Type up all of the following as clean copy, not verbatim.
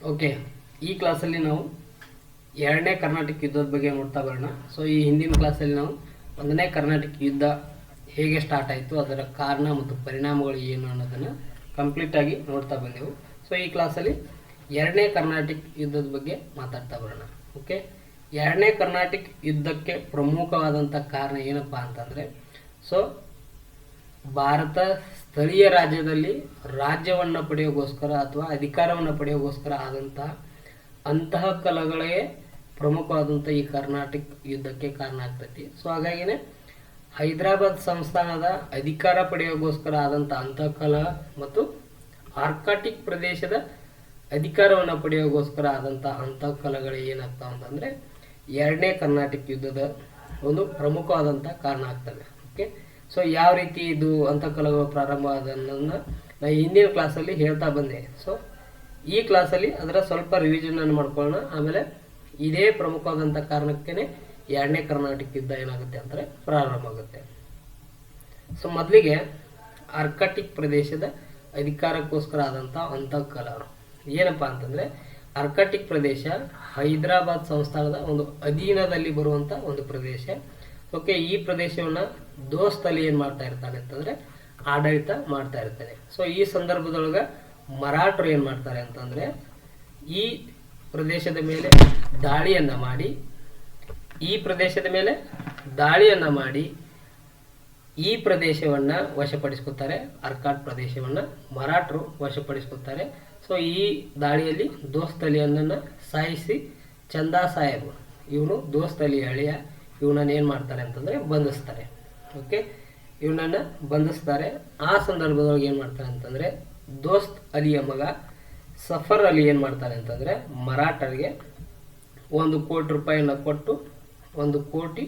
Okay, ಈ ಕ್ಲಾಸಲ್ಲಿ ನಾವು ಎರಡನೇ ಕರ್ನಾಟಕ ಯುದ್ಧದ ಬಗ್ಗೆ ನೋಡ್ತಾ ಬರೋಣ. ಸೊ ಈ ಹಿಂದಿನ ಕ್ಲಾಸಲ್ಲಿ ನಾವು ಒಂದನೇ ಕರ್ನಾಟಕ ಯುದ್ಧ ಹೇಗೆ ಸ್ಟಾರ್ಟ್ ಆಯಿತು, ಅದರ ಕಾರಣ ಮತ್ತು ಪರಿಣಾಮಗಳು ಏನು ಅನ್ನೋದನ್ನು ಕಂಪ್ಲೀಟಾಗಿ ನೋಡ್ತಾ ಬಂದೆವು. ಸೊ ಈ ಕ್ಲಾಸಲ್ಲಿ ಎರಡನೇ ಕರ್ನಾಟಕ ಯುದ್ಧದ ಬಗ್ಗೆ ಮಾತಾಡ್ತಾ ಬರೋಣ. ಓಕೆ, ಎರಡನೇ ಕರ್ನಾಟಕ ಯುದ್ಧಕ್ಕೆ ಪ್ರಮುಖವಾದಂಥ ಕಾರಣ ಏನಪ್ಪ ಅಂತಂದರೆ, ಸೊ ಭಾರತ ಸ್ಥಳೀಯ ರಾಜ್ಯದಲ್ಲಿ ರಾಜ್ಯವನ್ನು ಪಡೆಯೋಗೋಸ್ಕರ ಅಥವಾ ಅಧಿಕಾರವನ್ನು ಪಡೆಯೋಗೋಸ್ಕರ ಆದಂತಹ ಅಂತಃಕಲಗಳೇ ಪ್ರಮುಖವಾದಂಥ ಈ ಕರ್ನಾಟಕ ಯುದ್ಧಕ್ಕೆ ಕಾರಣ ಆಗ್ತೈತಿ. ಸೊ ಹಾಗಾಗಿನೇ ಹೈದರಾಬಾದ್ ಸಂಸ್ಥಾನದ ಅಧಿಕಾರ ಪಡೆಯೋಗೋಸ್ಕರ ಆದಂಥ ಅಂತಃಕಲ ಮತ್ತು ಆರ್ಕಾಟಿಕ್ ಪ್ರದೇಶದ ಅಧಿಕಾರವನ್ನು ಪಡೆಯೋಗೋಸ್ಕರ ಆದಂಥ ಅಂತಃಕಲಗಳು ಏನಾಗ್ತಾವ ಅಂತಂದರೆ ಎರಡನೇ ಕರ್ನಾಟಕ ಯುದ್ಧದ ಒಂದು ಪ್ರಮುಖವಾದಂಥ ಕಾರಣ ಆಗ್ತವೆ. ಓಕೆ, ಸೊ ಯಾವ ರೀತಿ ಇದು ಅಂತಃಕಲಗಳು ಪ್ರಾರಂಭ ಆದನ್ನು ನಾನು ಹಿಂದಿನ ಕ್ಲಾಸಲ್ಲಿ ಹೇಳ್ತಾ ಬಂದೆ. ಸೊ ಈ ಕ್ಲಾಸಲ್ಲಿ ಅದರ ಸ್ವಲ್ಪ ರಿವಿಷನನ್ನು ಮಾಡ್ಕೊಳ್ಳೋಣ. ಆಮೇಲೆ ಇದೇ ಪ್ರಮುಖವಾದಂಥ ಕಾರಣಕ್ಕೇ ಎರಡನೇ ಕರ್ನಾಟಕ ಯುದ್ಧ ಏನಾಗುತ್ತೆ ಅಂದರೆ ಪ್ರಾರಂಭ ಆಗುತ್ತೆ. ಸೊ ಮೊದಲಿಗೆ ಆರ್ಕಾಟಿಕ್ ಪ್ರದೇಶದ ಅಧಿಕಾರಕ್ಕೋಸ್ಕರ ಆದಂಥ ಅಂತಃಕಲ ಏನಪ್ಪ ಅಂತಂದರೆ, ಆರ್ಕಾಟಿಕ್ ಪ್ರದೇಶ ಹೈದರಾಬಾದ್ ಸಂಸ್ಥಾನದ ಒಂದು ಅಧೀನದಲ್ಲಿ ಬರುವಂಥ ಒಂದು ಪ್ರದೇಶ. ಓಕೆ, ಈ ಪ್ರದೇಶವನ್ನು ದೋಸ್ತ್ ಅಲಿ ಏನು ಮಾಡ್ತಾ ಇರ್ತಾನೆ ಅಂತಂದರೆ ಆಡಳಿತ ಮಾಡ್ತಾ ಇರ್ತಾನೆ. ಸೊ ಈ ಸಂದರ್ಭದೊಳಗೆ ಮರಾಠರು ಏನು ಮಾಡ್ತಾರೆ ಅಂತಂದರೆ ಈ ಪ್ರದೇಶದ ಮೇಲೆ ದಾಳಿಯನ್ನು ಮಾಡಿ ಈ ಪ್ರದೇಶವನ್ನು ವಶಪಡಿಸ್ಕೊತಾರೆ. ಆರ್ಕಾಟ್ ಪ್ರದೇಶವನ್ನು ಮರಾಠರು ವಶಪಡಿಸ್ಕೊತಾರೆ. ಸೊ ಈ ದಾಳಿಯಲ್ಲಿ ದೋಸ್ತ್ ಅಲಿಯನ್ನು ಸಾಯಿಸಿ ಚಂದಾ ಸಾಹೇಬ್ ಇವನು ದೋಸ್ತ್ ಅಲಿ ಅಳಿಯ ಇವನನ್ನು ಏನು ಮಾಡ್ತಾರೆ ಅಂತಂದರೆ ಬಂಧಿಸ್ತಾರೆ. ಓಕೆ, ಇವನನ್ನು ಬಂಧಿಸ್ತಾರೆ. ಆ ಸಂದರ್ಭದೊಳಗೆ ಏನು ಮಾಡ್ತಾರೆ ಅಂತಂದರೆ ದೋಸ್ತ್ ಅಲಿಯ ಮಗ ಸಫರ್ ಅಲಿ ಏನು ಮಾಡ್ತಾರೆ ಅಂತಂದರೆ ಮರಾಠರಿಗೆ 1 ಕೋಟಿ ರೂಪಾಯಿಯನ್ನು ಕೊಟ್ಟು 1 ಕೋಟಿ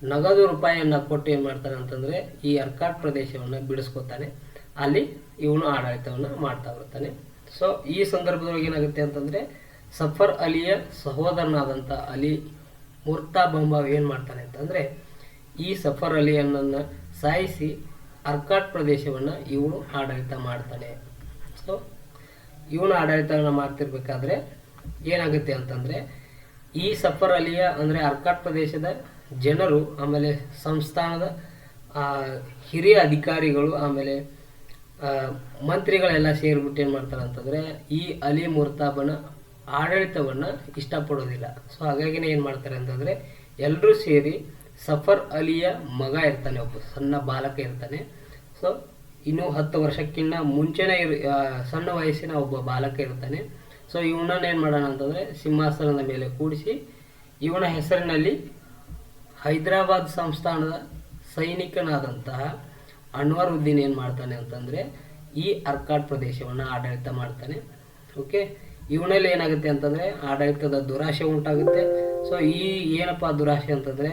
ನಗದು ರೂಪಾಯಿಯನ್ನು ಕೊಟ್ಟು ಏನು ಮಾಡ್ತಾರೆ ಅಂತಂದರೆ ಈ ಆರ್ಕಾಟ್ ಪ್ರದೇಶವನ್ನು ಬಿಡಿಸ್ಕೊತಾನೆ. ಅಲ್ಲಿ ಇವನು ಆಡಳಿತವನ್ನು ಮಾಡ್ತಾ ಬರ್ತಾನೆ. ಸೊ ಈ ಸಂದರ್ಭದೊಳಗೆ ಏನಾಗುತ್ತೆ ಅಂತಂದರೆ ಸಫರ್ ಅಲಿಯ ಸಹೋದರನಾದಂಥ ಅಲಿ ಮುರ್ತಾ ಬಂಬಾವ್ ಏನು ಮಾಡ್ತಾನೆ ಅಂತಂದರೆ ಈ ಸಫರ್ ಅಲಿಯನ್ನು ಸಾಯಿಸಿ ಆರ್ಕಾಟ್ ಪ್ರದೇಶವನ್ನು ಇವನು ಆಡಳಿತ ಮಾಡ್ತಾನೆ. ಸೊ ಇವನು ಆಡಳಿತವನ್ನು ಮಾಡ್ತಿರ್ಬೇಕಾದ್ರೆ ಏನಾಗುತ್ತೆ ಅಂತಂದರೆ ಈ ಸಫರ್ ಅಲಿಯ ಅಂದರೆ ಆರ್ಕಾಟ್ ಪ್ರದೇಶದ ಜನರು, ಆಮೇಲೆ ಸಂಸ್ಥಾನದ ಹಿರಿಯ ಅಧಿಕಾರಿಗಳು, ಆಮೇಲೆ ಮಂತ್ರಿಗಳೆಲ್ಲ ಸೇರಿಬಿಟ್ಟು ಏನು ಮಾಡ್ತಾರೆ ಅಂತಂದರೆ ಈ ಅಲಿ ಮುರ್ತಾಬನ ಆಡಳಿತವನ್ನು ಇಷ್ಟಪಡೋದಿಲ್ಲ. ಸೊ ಹಾಗಾಗಿನೇ ಏನು ಮಾಡ್ತಾರೆ ಅಂತಂದರೆ ಎಲ್ಲರೂ ಸೇರಿ ಸಫರ್ ಅಲಿಯ ಮಗ ಇರ್ತಾನೆ, ಒಬ್ಬ ಸಣ್ಣ ಬಾಲಕ ಇರ್ತಾನೆ. ಸೊ ಇನ್ನೂ 10 ವರ್ಷಕ್ಕಿಂತ ಮುಂಚೆನೇ ಸಣ್ಣ ವಯಸ್ಸಿನ ಒಬ್ಬ ಬಾಲಕ ಇರ್ತಾನೆ. ಸೊ ಇವನನ್ನು ಏನು ಮಾಡೋಣ ಅಂತಂದರೆ ಸಿಂಹಾಸನದ ಮೇಲೆ ಕೂಡಿಸಿ ಇವನ ಹೆಸರಿನಲ್ಲಿ ಹೈದರಾಬಾದ್ ಸಂಸ್ಥಾನದ ಸೈನಿಕನಾದಂತಹ ಅನ್ವರುದ್ದೀನ್ ಏನು ಮಾಡ್ತಾನೆ ಅಂತಂದರೆ ಈ ಆರ್ಕಾಟ್ ಪ್ರದೇಶವನ್ನು ಆಡಳಿತ ಮಾಡ್ತಾನೆ. ಓಕೆ, ಇವನಲ್ಲಿ ಏನಾಗುತ್ತೆ ಅಂತಂದರೆ ಆಡಳಿತದ ದುರಾಶೆ ಉಂಟಾಗುತ್ತೆ. ಸೊ ಈ ಏನಪ್ಪ ದುರಾಶೆ ಅಂತಂದರೆ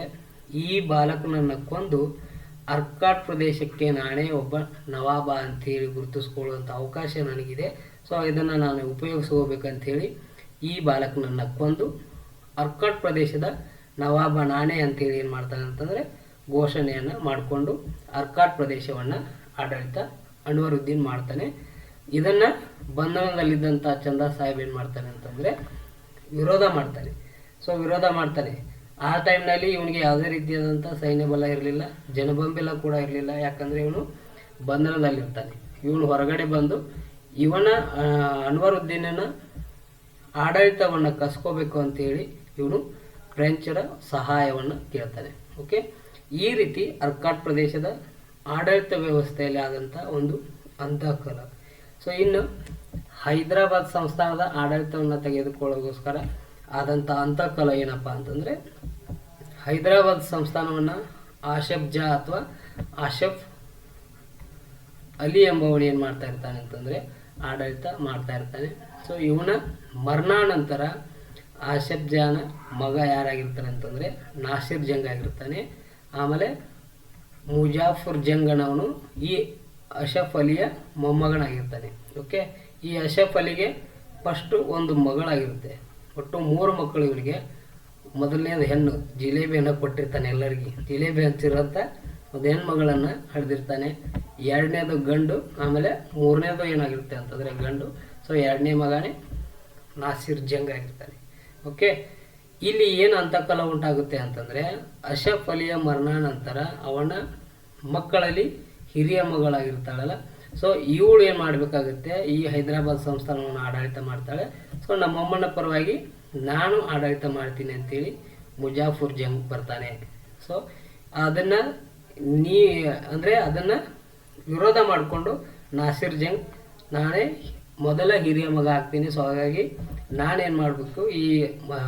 ಈ ಬಾಲಕನನ್ನು ಕೊಂದು ಆರ್ಕಾಟ್ ಪ್ರದೇಶಕ್ಕೆ ನಾನೇ ಒಬ್ಬ ನವಾಬ ಅಂಥೇಳಿ ಗುರುತಿಸ್ಕೊಳ್ಳುವಂಥ ಅವಕಾಶ ನನಗಿದೆ. ಸೊ ಇದನ್ನು ನಾನು ಉಪಯೋಗಿಸ್ಕೋಬೇಕಂಥೇಳಿ ಈ ಬಾಲಕನನ್ನು ಕೊಂದು ಆರ್ಕಾಟ್ ಪ್ರದೇಶದ ನವಾಬ ನಾನೇ ಅಂಥೇಳಿ ಏನು ಮಾಡ್ತಾನೆ ಅಂತಂದರೆ ಘೋಷಣೆಯನ್ನು ಮಾಡಿಕೊಂಡು ಆರ್ಕಾಟ್ ಪ್ರದೇಶವನ್ನು ಆಡಳಿತ ಅನ್ವರುದ್ದೀನ್ ಮಾಡ್ತಾನೆ. ಇದನ್ನು ಬಂಧನದಲ್ಲಿದ್ದಂಥ ಚಂದಾ ಸಾಹೇಬ್ ಏನು ಮಾಡ್ತಾನೆ ಅಂತಂದರೆ ವಿರೋಧ ಮಾಡ್ತಾನೆ. ಸೊ ವಿರೋಧ ಮಾಡ್ತಾನೆ. ಆ ಟೈಮ್ನಲ್ಲಿ ಇವನಿಗೆ ಯಾವುದೇ ರೀತಿಯಾದಂಥ ಸೈನ್ಯ ಬಲ ಇರಲಿಲ್ಲ, ಜನಬೆಂಬಲ ಕೂಡ ಇರಲಿಲ್ಲ. ಯಾಕಂದರೆ ಇವನು ಬಂಧನದಲ್ಲಿರ್ತಾನೆ. ಇವನು ಹೊರಗಡೆ ಬಂದು ಇವನ ಅನ್ವರುದ್ದೀನನ ಆಡಳಿತವನ್ನು ಕಸ್ಕೋಬೇಕು ಅಂತೇಳಿ ಇವನು ಫ್ರೆಂಚರ ಸಹಾಯವನ್ನು ಕೇಳ್ತಾನೆ. ಓಕೆ, ಈ ರೀತಿ ಆರ್ಕಾಟ್ ಪ್ರದೇಶದ ಆಡಳಿತ ವ್ಯವಸ್ಥೆಯಲ್ಲಿ ಆದಂಥ ಒಂದು ಅಂತಃಕಲ. ಸೊ ಇನ್ನು ಹೈದರಾಬಾದ್ ಸಂಸ್ಥಾನದ ಆಡಳಿತವನ್ನು ತೆಗೆದುಕೊಳ್ಳೋಗೋಸ್ಕರ ಆದಂಥ ಅಂತಃಕಲ ಏನಪ್ಪ ಅಂತಂದರೆ ಹೈದರಾಬಾದ್ ಸಂಸ್ಥಾನವನ್ನು ಆಶಫ್ ಜಾ ಅಥವಾ ಆಶಫ್ ಅಲಿ ಎಂಬವನು ಏನು ಮಾಡ್ತಾ ಇರ್ತಾನೆ ಅಂತಂದರೆ ಆಡಳಿತ ಮಾಡ್ತಾ ಇರ್ತಾನೆ. ಸೊ ಇವನ ಮರಣಾನಂತರ ಆಶಫ್ ಜಾನ ಮಗ ಯಾರಾಗಿರ್ತಾನೆ ಅಂತಂದರೆ ನಾಸಿರ್ ಜಂಗ್ ಆಗಿರ್ತಾನೆ. ಆಮೇಲೆ ಮುಜಾಫರ್ ಜಂಗ್ ಅನ್ನೋನು ಈ ಅಶಫ್ ಅಲಿಯ ಮೊಮ್ಮಗನಾಗಿರ್ತಾನೆ. ಓಕೆ, ಈ ಅಶಫ್ ಅಲಿಗೆ ಫಸ್ಟು ಒಂದು ಮಗಳಾಗಿರುತ್ತೆ. ಒಟ್ಟು 3 ಮಕ್ಕಳು ಇವರಿಗೆ. ಮೊದಲನೇದು ಹೆಣ್ಣು ಜಿಲೇಬಿಯನ್ನು ಕೊಟ್ಟಿರ್ತಾನೆ, ಎಲ್ಲರಿಗೆ ಜಿಲೇಬಿ ಹಂಚಿರೋಂಥ ಒಂದು ಹೆಣ್ಮಗಳನ್ನು ಹಡ್ದಿರ್ತಾನೆ. 2ನೇದು ಗಂಡು, ಆಮೇಲೆ 3ನೇದು ಏನಾಗಿರುತ್ತೆ ಅಂತಂದರೆ ಗಂಡು. ಸೊ 2ನೇ ಮಗನೇ ನಾಸಿರ್ ಜಂಗ್ ಆಗಿರ್ತಾನೆ. ಓಕೆ, ಇಲ್ಲಿ ಏನು ಅಂತಃಕಲ ಉಂಟಾಗುತ್ತೆ ಅಂತಂದರೆ ಅಶಫ್ ಅಲಿಯ ಮರಣಾನಂತರ ಅವನ ಮಕ್ಕಳಲ್ಲಿ ಹಿರಿಯ ಮಗಳಾಗಿರ್ತಾಳಲ್ಲ, ಸೊ ಇವಳು ಏನು ಮಾಡಬೇಕಾಗುತ್ತೆ, ಈ ಹೈದರಾಬಾದ್ ಸಂಸ್ಥಾನವನ್ನು ಆಡಳಿತ ಮಾಡ್ತಾಳೆ. ಸೊ ನಮ್ಮಮ್ಮನ ಪರವಾಗಿ ನಾನು ಆಡಳಿತ ಮಾಡ್ತೀನಿ ಅಂತೇಳಿ ಮುಜಾಫರ್ ಜಂಗ್ ಬರ್ತಾನೆ. ಸೊ ಅದನ್ನು ಅದನ್ನು ವಿರೋಧ ಮಾಡಿಕೊಂಡು ನಾಸಿರ್ ಜಂಗ್ ನಾನೇ ಮೊದಲ ಹಿರಿಯ ಮಗ ಆಗ್ತೀನಿ, ಸೊ ಹಾಗಾಗಿ ನಾನೇನು ಮಾಡಬೇಕು, ಈ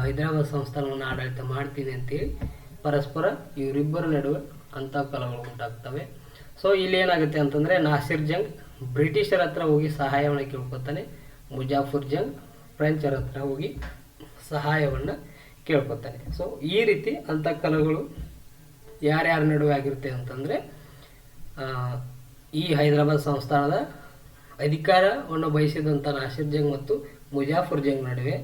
ಹೈದರಾಬಾದ್ ಸಂಸ್ಥಾನವನ್ನು ಆಡಳಿತ ಮಾಡ್ತೀನಿ ಅಂತೇಳಿ ಪರಸ್ಪರ ಇವರಿಬ್ಬರ ನಡುವೆ ಅಂತಃಕಲಹಗಳು ಉಂಟಾಗ್ತವೆ. ಸೊ ಇಲ್ಲಿ ಏನಾಗುತ್ತೆ ಅಂತಂದರೆ ನಾಸಿರ್ ಜಂಗ್ ಬ್ರಿಟಿಷರ ಹತ್ರ ಹೋಗಿ ಸಹಾಯವನ್ನು ಕೇಳ್ಕೊತಾನೆ, ಮುಜಾಫರ್ ಜಂಗ್ ಫ್ರೆಂಚರ ಹತ್ರ ಹೋಗಿ ಸಹಾಯವನ್ನು ಕೇಳ್ಕೊತಾನೆ. ಸೊ ಈ ರೀತಿ ಅಂತಃಕಲಹಗಳು ಯಾರ್ಯಾರ ನಡುವೆ ಆಗಿರುತ್ತೆ ಅಂತಂದರೆ ಈ ಹೈದರಾಬಾದ್ ಸಂಸ್ಥಾನದ ಅಧಿಕಾರವನ್ನು ಬಯಸಿದಂಥ ನಾಸಿರ್ ಜಂಗ್ ಮತ್ತು ಮುಜಾಫರ್ ಜಂಗ್ ನಡುವೆ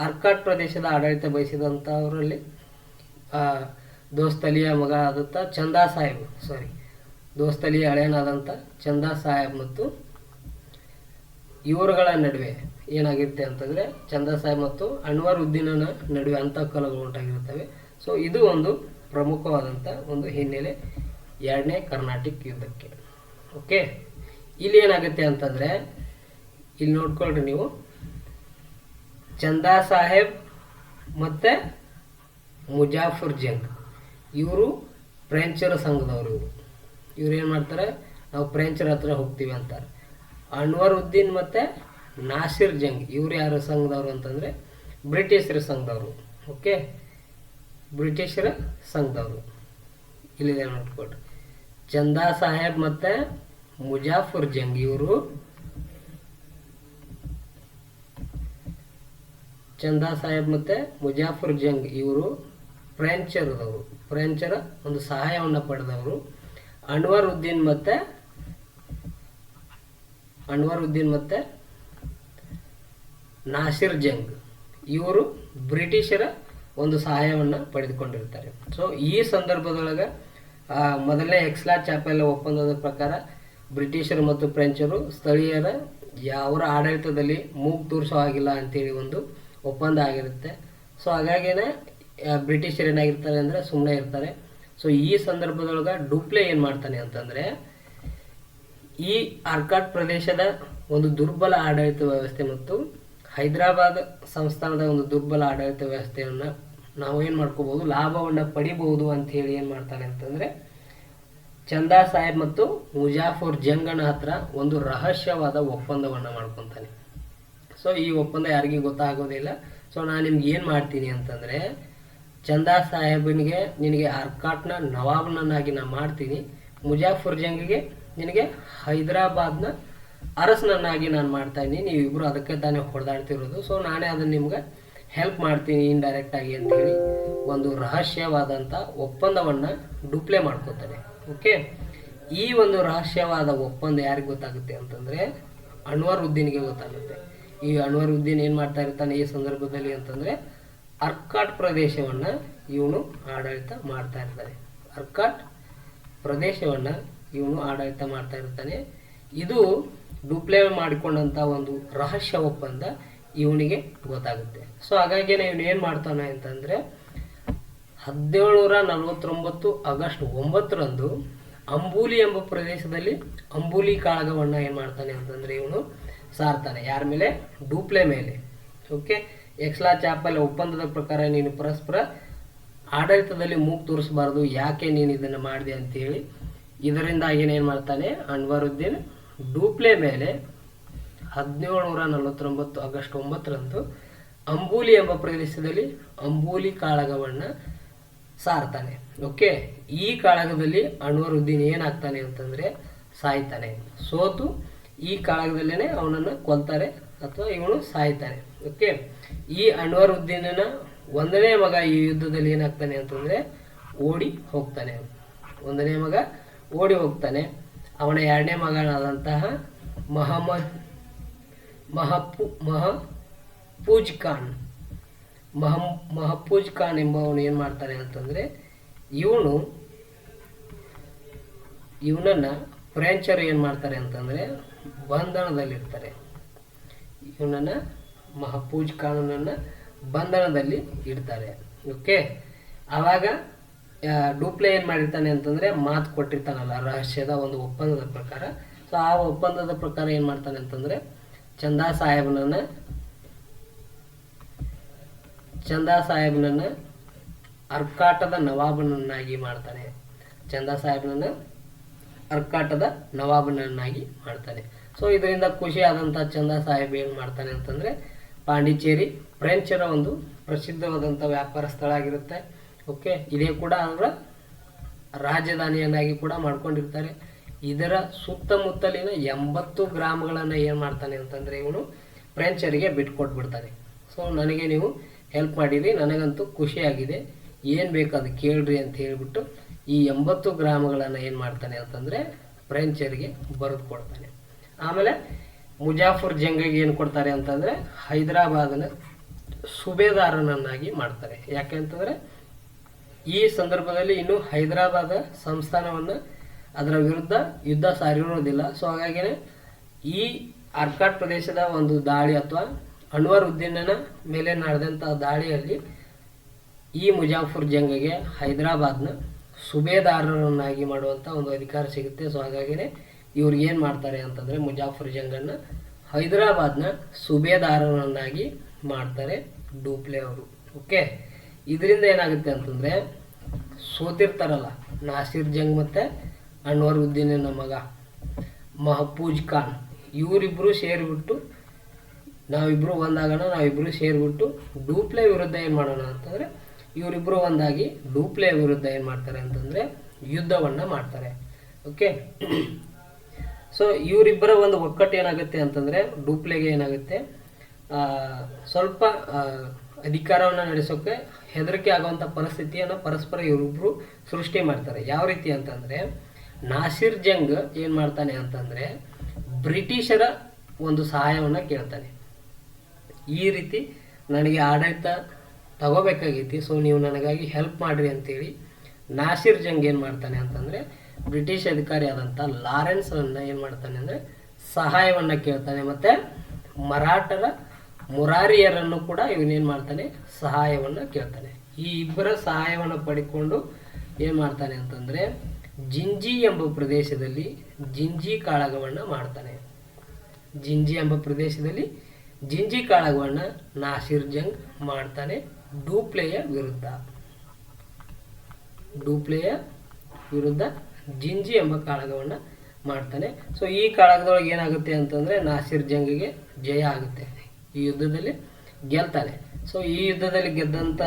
ಅರ್ಕಾಟ್ ಪ್ರದೇಶದ ಆಡಳಿತ ಬಯಸಿದಂಥವರಲ್ಲಿ ದೋಸ್ತಲಿಯ ಮಗ ಆದಂಥ ದೋಸ್ತಲಿಯ ಹಳೆಯನಾದಂಥ ಚಂದಾ ಸಾಹೇಬ್ ಮತ್ತು ಇವರುಗಳ ನಡುವೆ ಏನಾಗಿರುತ್ತೆ ಅಂತಂದರೆ ಚಂದಾ ಸಾಹೇಬ್ ಮತ್ತು ಅನ್ವರ್ ಉದ್ದೀನನ ನಡುವೆ ಅಂತಃಕಲಹಗಳು ಉಂಟಾಗಿರುತ್ತವೆ. ಸೊ ಇದು ಒಂದು ಪ್ರಮುಖವಾದಂಥ ಒಂದು ಹಿನ್ನೆಲೆ ಎರಡನೇ ಕರ್ನಾಟಿಕ್ ಯುದ್ಧಕ್ಕೆ. ಓಕೆ, ಇಲ್ಲಿ ಏನಾಗುತ್ತೆ ಅಂತಂದರೆ ಇಲ್ಲಿ ನೋಡ್ಕೊಳ್ರಿ ನೀವು, ಚಂದಾ ಸಾಹೇಬ್ ಮತ್ತು ಮುಜಾಫರ್ ಜಂಗ್ ಇವರು ಫ್ರೆಂಚರ ಸಂಘದವರು. ಇವ್ರು ಏನು ಮಾಡ್ತಾರೆ, ನಾವು ಫ್ರೆಂಚರ ಹತ್ರ ಹೋಗ್ತೀವಿ ಅಂತಾರೆ. ಅನ್ವರ್ ಉದ್ದೀನ್ ಮತ್ತು ನಾಸಿರ್ ಜಂಗ್ ಇವ್ರು ಯಾರು ಸಂಘದವರು ಅಂತಂದರೆ ಬ್ರಿಟಿಷರ ಸಂಘದವರು. ಓಕೆ, ಬ್ರಿಟಿಷರ ಸಂಘದವರು. ಇಲ್ಲಿದೆ ನೋಡ್ಕೊಳ್ರಿ, ಚಂದಾ ಸಾಹೇಬ್ ಮತ್ತು ಮುಜಾಫರ್ ಜಂಗ್ ಇವರು ಫ್ರೆಂಚರ ಒಂದು ಸಹಾಯವನ್ನು ಪಡೆದವರು. ಅನ್ವರ್ ಉದ್ದೀನ್ ಮತ್ತು ನಾಸಿರ್ ಜಂಗ್ ಇವರು ಬ್ರಿಟಿಷರ ಒಂದು ಸಹಾಯವನ್ನು ಪಡೆದುಕೊಂಡಿರ್ತಾರೆ. ಸೊ ಈ ಸಂದರ್ಭದೊಳಗೆ ಮೊದಲನೇ ಎಕ್ಸ್ಲಾ ಚಾಪೆಲ್ ಒಪ್ಪಂದದ ಪ್ರಕಾರ ಬ್ರಿಟಿಷರು ಮತ್ತು ಫ್ರೆಂಚರು ಸ್ಥಳೀಯರ ಅವರ ಆಡಳಿತದಲ್ಲಿ ಮೂಗು ತೂರಿಸೋ ಹಾಗಿಲ್ಲ ಅಂತೇಳಿ ಒಂದು ಒಪ್ಪಂದ ಆಗಿರುತ್ತೆ. ಸೊ ಹಾಗಾಗಿನೇ ಬ್ರಿಟಿಷರು ಏನಾಗಿರ್ತಾರೆ ಅಂದರೆ ಸುಮ್ಮನೆ ಇರ್ತಾರೆ. ಸೊ ಈ ಸಂದರ್ಭದೊಳಗೆ ಡೂಪ್ಲೆ ಏನು ಮಾಡ್ತಾನೆ ಅಂತಂದರೆ ಈ ಆರ್ಕಾಟ್ ಪ್ರದೇಶದ ಒಂದು ದುರ್ಬಲ ಆಡಳಿತ ವ್ಯವಸ್ಥೆ ಮತ್ತು ಹೈದರಾಬಾದ್ ಸಂಸ್ಥಾನದ ಒಂದು ದುರ್ಬಲ ಆಡಳಿತ ವ್ಯವಸ್ಥೆಯನ್ನು ನಾವು ಏನು ಮಾಡ್ಕೋಬಹುದು, ಲಾಭವನ್ನು ಪಡಿಬಹುದು ಅಂತ ಹೇಳಿ ಏನು ಮಾಡ್ತಾನೆ ಅಂತಂದರೆ ಚಂದಾ ಸಾಹೇಬ್ ಮತ್ತು ಮುಜಾಫರ್ ಜಂಗನ ಹತ್ರ ಒಂದು ರಹಸ್ಯವಾದ ಒಪ್ಪಂದವನ್ನು ಮಾಡ್ಕೊತಾನೆ. ಸೊ ಈ ಒಪ್ಪಂದ ಯಾರಿಗೂ ಗೊತ್ತಾಗೋದಿಲ್ಲ. ಸೊ ನಾನು ನಿಮ್ಗೆ ಏನು ಮಾಡ್ತೀನಿ ಅಂತಂದರೆ ಚಂದಾ ಸಾಹೇಬನಿಗೆ ನಿನಗೆ ಆರ್ಕಾಟ್ನ ನವಾಬನನ್ನಾಗಿ ನಾನು ಮಾಡ್ತೀನಿ, ಮುಜಾಫರ್ ಜಂಗಿಗೆ ನಿನಗೆ ಹೈದರಾಬಾದ್ನ ಅರಸನನ್ನಾಗಿ ನಾನು ಮಾಡ್ತಾ ಇದ್ದೀನಿ, ನೀವಿಬ್ಬರು ಅದಕ್ಕೆ ತಾನೇ ಹೊಡೆದಾಡ್ತಿರೋದು. ಸೊ ನಾನೇ ಅದನ್ನು ನಿಮ್ಗೆ ಹೆಲ್ಪ್ ಮಾಡ್ತೀನಿ ಇಂಡೈರೆಕ್ಟಾಗಿ ಅಂತೇಳಿ ಒಂದು ರಹಸ್ಯವಾದಂಥ ಒಪ್ಪಂದವನ್ನು ಡೂಪ್ಲೆ ಮಾಡ್ಕೋತಾನೆ. ಓಕೆ, ಈ ಒಂದು ರಹಸ್ಯವಾದ ಒಪ್ಪಂದ ಯಾರಿಗೆ ಗೊತ್ತಾಗುತ್ತೆ ಅಂತಂದರೆ ಅನ್ವರ್ ಉದ್ದೀನ್ಗೆ ಗೊತ್ತಾಗುತ್ತೆ. ಈ ಅನ್ವರ್ ಉದ್ದೀನ್ ಏನು ಮಾಡ್ತಾ ಇರ್ತಾನೆ ಈ ಸಂದರ್ಭದಲ್ಲಿ ಅಂತಂದರೆ ಅರ್ಕಾಟ್ ಪ್ರದೇಶವನ್ನು ಇವನು ಆಡಳಿತ ಮಾಡ್ತಾ ಇರ್ತಾನೆ. ಅರ್ಕಾಟ್ ಪ್ರದೇಶವನ್ನು ಇವನು ಆಡಳಿತ ಮಾಡ್ತಾ ಇರ್ತಾನೆ. ಇದು ಡೂಪ್ಲೆ ಮಾಡಿಕೊಂಡಂಥ ಒಂದು ರಹಸ್ಯ ಒಪ್ಪಂದ ಇವನಿಗೆ ಗೊತ್ತಾಗುತ್ತೆ. ಸೊ ಹಾಗಾಗಿ ಇವನು ಏನು ಮಾಡ್ತಾನೆ ಅಂತಂದರೆ 1749 ಆಗಸ್ಟ್ 9ರಂದು ಅಂಬೂಲಿ ಎಂಬ ಪ್ರದೇಶದಲ್ಲಿ ಅಂಬೂಲಿ ಕಾಳಗವನ್ನು ಏನು ಮಾಡ್ತಾನೆ ಅಂತಂದರೆ ಇವನು ಸಾರ್ತಾನೆ. ಯಾರ ಮೇಲೆ? ಡೂಪ್ಲೆ ಮೇಲೆ. ಓಕೆ, ಎಕ್ಸ್ಲಾ ಚಾಪಲ್ ಒಪ್ಪಂದದ ಪ್ರಕಾರ ನೀನು ಪರಸ್ಪರ ಆಡಳಿತದಲ್ಲಿ ಮೂಗು ತೋರಿಸಬಾರ್ದು, ಯಾಕೆ ನೀನು ಇದನ್ನು ಮಾಡಿದೆ ಅಂತೇಳಿ ಇದರಿಂದಾಗಿ ಏನು ಮಾಡ್ತಾನೆ ಅನ್ವರ್ ಉದ್ದೀನ್ ಡೂಪ್ಲೆ ಮೇಲೆ 1749 ಆಗಸ್ಟ್ 9ರಂದು ಅಂಬೂಲಿ ಎಂಬ ಪ್ರದೇಶದಲ್ಲಿ ಅಂಬೂಲಿ ಕಾಳಗವನ್ನು ಸಾರ್ತಾನೆ. ಓಕೆ, ಈ ಕಾಳಗದಲ್ಲಿ ಅನ್ವರ್ ಉದ್ದೀನ್ ಏನಾಗ್ತಾನೆ ಅಂತಂದರೆ ಸಾಯ್ತಾನೆ. ಸೋತು ಈ ಕಾಳಗದಲ್ಲೇ ಅವನನ್ನು ಕೊಲ್ತಾರೆ ಅಥವಾ ಇವನು ಸಾಯ್ತಾನೆ. ಓಕೆ, ಈ ಅನ್ವರ್ ಉದ್ದೀನನ ಒಂದನೇ ಮಗ ಈ ಯುದ್ಧದಲ್ಲಿ ಏನಾಗ್ತಾನೆ ಅಂತಂದರೆ ಓಡಿ ಹೋಗ್ತಾನೆ. ಒಂದನೇ ಮಗ ಓಡಿ ಹೋಗ್ತಾನೆ. ಅವನ ಎರಡನೇ ಮಗನಾದಂತಹ ಮಹಪೂಜ್ ಖಾನ್ ಎಂಬವನು ಏನು ಮಾಡ್ತಾನೆ ಅಂತಂದರೆ ಇವನನ್ನು ಫ್ರೆಂಚರು ಏನು ಮಾಡ್ತಾರೆ ಅಂತಂದರೆ ಬಂಧನದಲ್ಲಿರ್ತಾರೆ. ಇವನನ್ನು ಮಹಫೂಜ್ ಖಾನನನ್ನು ಬಂಧನದಲ್ಲಿ ಇಡ್ತಾರೆ. ಓಕೆ, ಆವಾಗ ಡೂಪ್ಲೆ ಏನು ಮಾಡಿರ್ತಾನೆ ಅಂತಂದರೆ ಮಾತು ಕೊಟ್ಟಿರ್ತಾನಲ್ಲ ರಹಸ್ಯದ ಒಂದು ಒಪ್ಪಂದದ ಪ್ರಕಾರ. ಸೊ ಆ ಒಪ್ಪಂದದ ಪ್ರಕಾರ ಏನು ಮಾಡ್ತಾನೆ ಅಂತಂದರೆ ಚಂದಾ ಸಾಹೇಬನನ್ನು ಅರ್ಕಾಟದ ನವಾಬನನ್ನಾಗಿ ಮಾಡ್ತಾನೆ. ಚಂದಾ ಸಾಹೇಬನನ್ನು ಅರ್ಕಾಟದ ನವಾಬನನ್ನಾಗಿ ಮಾಡ್ತಾನೆ. ಸೊ ಇದರಿಂದ ಖುಷಿ ಆದಂಥ ಚಂದಾ ಸಾಹೇಬ್ ಏನು ಮಾಡ್ತಾನೆ ಅಂತಂದರೆ ಪಾಂಡಿಚೇರಿ ಫ್ರೆಂಚರ ಒಂದು ಪ್ರಸಿದ್ಧವಾದಂಥ ವ್ಯಾಪಾರ ಸ್ಥಳ ಆಗಿರುತ್ತೆ. ಓಕೆ, ಇದೇ ಕೂಡ ಅವರ ರಾಜಧಾನಿಯನ್ನಾಗಿ ಕೂಡ ಮಾಡ್ಕೊಂಡಿರ್ತಾರೆ. ಇದರ ಸುತ್ತಮುತ್ತಲಿನ 80 ಗ್ರಾಮಗಳನ್ನು ಏನು ಮಾಡ್ತಾನೆ ಅಂತಂದರೆ ಇವನು ಫ್ರೆಂಚರಿಗೆ ಬಿಟ್ಕೊಟ್ಬಿಡ್ತಾನೆ. ಸೊ ನನಗೆ ನೀವು ಹೆಲ್ಪ್ ಮಾಡಿರಿ, ನನಗಂತೂ ಖುಷಿಯಾಗಿದೆ, ಏನು ಬೇಕು ಅದು ಕೇಳ್ರಿ ಅಂತ ಹೇಳಿಬಿಟ್ಟು ಈ 80 ಗ್ರಾಮಗಳನ್ನು ಏನು ಮಾಡ್ತಾನೆ ಅಂತಂದರೆ ಫ್ರೆಂಚರಿಗೆ ಬರೆದು ಕೊಡ್ತಾನೆ. ಆಮೇಲೆ ಮುಜಾಫರ್ ಜಂಗಿಗೆ ಏನು ಕೊಡ್ತಾರೆ ಅಂತಂದರೆ ಹೈದರಾಬಾದನ ಸುಬೇದಾರನನ್ನಾಗಿ ಮಾಡ್ತಾರೆ. ಯಾಕೆ ಅಂತಂದರೆ ಈ ಸಂದರ್ಭದಲ್ಲಿ ಇನ್ನು ಹೈದರಾಬಾದ ಸಂಸ್ಥಾನವನ್ನು ಅದರ ವಿರುದ್ಧ ಯುದ್ಧ ಸಾರಿರೋದಿಲ್ಲ. ಸೊ ಹಾಗಾಗಿನೇ ಈ ಅರ್ಕಾಟ್ ಪ್ರದೇಶದ ಒಂದು ದಾಳಿ ಅಥವಾ ಅನ್ವರ್ ಉದ್ದೀನನ ಮೇಲೆ ನಡೆದಂಥ ದಾಳಿಯಲ್ಲಿ ಈ ಮುಜಾಫರ್ ಜಂಗಿಗೆ ಹೈದರಾಬಾದ್ನ ಸುಬೇದಾರರನ್ನಾಗಿ ಮಾಡುವಂಥ ಒಂದು ಅಧಿಕಾರ ಸಿಗುತ್ತೆ. ಸೊ ಹಾಗಾಗಿನೇ ಇವ್ರಿಗೆ ಏನು ಮಾಡ್ತಾರೆ ಅಂತಂದರೆ ಮುಜಾಫರ್ ಜಂಗನ್ನು ಹೈದರಾಬಾದ್ನ ಸುಬೇದಾರರನ್ನಾಗಿ ಮಾಡ್ತಾರೆ ಡೂಪ್ಲೆ ಅವರು. ಓಕೆ, ಇದರಿಂದ ಏನಾಗುತ್ತೆ ಅಂತಂದರೆ ಸೋತಿರ್ತಾರಲ್ಲ ನಾಸಿರ್ ಜಂಗ್ ಮತ್ತು ಅನ್ವರ್ ಉದ್ದೀನನ ಮಗ ಮಹಫೂಜ್ ಖಾನ್, ಇವರಿಬ್ಬರು ಸೇರಿಬಿಟ್ಟು ನಾವಿಬ್ಬರು ಒಂದಾಗೋಣ, ನಾವಿಬ್ಬರು ಸೇರಿಬಿಟ್ಟು ಡೂಪ್ಲೆ ವಿರುದ್ಧ ಏನು ಮಾಡೋಣ ಅಂತಂದರೆ ಇವರಿಬ್ಬರು ಒಂದಾಗಿ ಡೂಪ್ಲೆ ವಿರುದ್ಧ ಏನು ಮಾಡ್ತಾರೆ ಅಂತಂದರೆ ಯುದ್ಧವನ್ನು ಮಾಡ್ತಾರೆ. ಓಕೆ, ಸೊ ಇವರಿಬ್ಬರ ಒಂದು ಒಕ್ಕಟ್ಟು ಏನಾಗುತ್ತೆ ಅಂತಂದರೆ ಡೂಪ್ಲೆಗೆ ಏನಾಗುತ್ತೆ ಸ್ವಲ್ಪ ಅಧಿಕಾರವನ್ನು ನಡೆಸೋಕ್ಕೆ ಹೆದರಿಕೆ ಆಗುವಂಥ ಪರಿಸ್ಥಿತಿಯನ್ನು ಪರಸ್ಪರ ಇವರಿಬ್ಬರು ಸೃಷ್ಟಿ ಮಾಡ್ತಾರೆ. ಯಾವ ರೀತಿ ಅಂತಂದರೆ ನಾಸಿರ್ ಜಂಗ್ ಏನು ಮಾಡ್ತಾನೆ ಅಂತಂದರೆ ಬ್ರಿಟಿಷರ ಒಂದು ಸಹಾಯವನ್ನು ಕೇಳ್ತಾನೆ. ಈ ರೀತಿ ನನಗೆ ಆಡಳಿತ ತಗೋಬೇಕಾಗೈತಿ, ಸೊ ನೀವು ನನಗಾಗಿ ಹೆಲ್ಪ್ ಮಾಡಿರಿ ಅಂತೇಳಿ ನಾಸಿರ್ ಜಂಗ್ ಏನು ಮಾಡ್ತಾನೆ ಅಂತಂದರೆ ಬ್ರಿಟಿಷ್ ಅಧಿಕಾರಿ ಆದಂಥ ಲಾರೆನ್ಸ್ರನ್ನು ಏನು ಮಾಡ್ತಾನೆ ಅಂದರೆ ಸಹಾಯವನ್ನು ಕೇಳ್ತಾನೆ. ಮತ್ತು ಮರಾಠರ ಮುರಾರಿಯರನ್ನು ಕೂಡ ಇವನೇನು ಮಾಡ್ತಾನೆ ಸಹಾಯವನ್ನು ಕೇಳ್ತಾನೆ. ಈ ಇಬ್ಬರ ಸಹಾಯವನ್ನು ಪಡ್ಕೊಂಡು ಏನು ಮಾಡ್ತಾನೆ ಅಂತಂದರೆ ಜಿಂಜಿ ಎಂಬ ಪ್ರದೇಶದಲ್ಲಿ ಜಿಂಜಿ ಕಾಳಗವನ್ನು ಮಾಡ್ತಾನೆ. ಜಿಂಜಿ ಎಂಬ ಪ್ರದೇಶದಲ್ಲಿ ಜಿಂಜಿ ಕಾಳಗವನ್ನು ನಾಸಿರ್ ಜಂಗ್ ಮಾಡ್ತಾನೆ ಡೂಪ್ಲೆಯ ವಿರುದ್ಧ ಜಿಂಜಿ ಎಂಬ ಕಾಳಗವನ್ನು ಮಾಡ್ತಾನೆ. ಸೊ ಈ ಕಾಳಗದೊಳಗೆ ಏನಾಗುತ್ತೆ ಅಂತಂದರೆ ನಾಸಿರ್ ಜಂಗಿಗೆ ಜಯ ಆಗುತ್ತೆ, ಈ ಯುದ್ಧದಲ್ಲಿ ಗೆಲ್ತಾನೆ. ಸೊ ಈ ಯುದ್ಧದಲ್ಲಿ ಗೆದ್ದಂಥ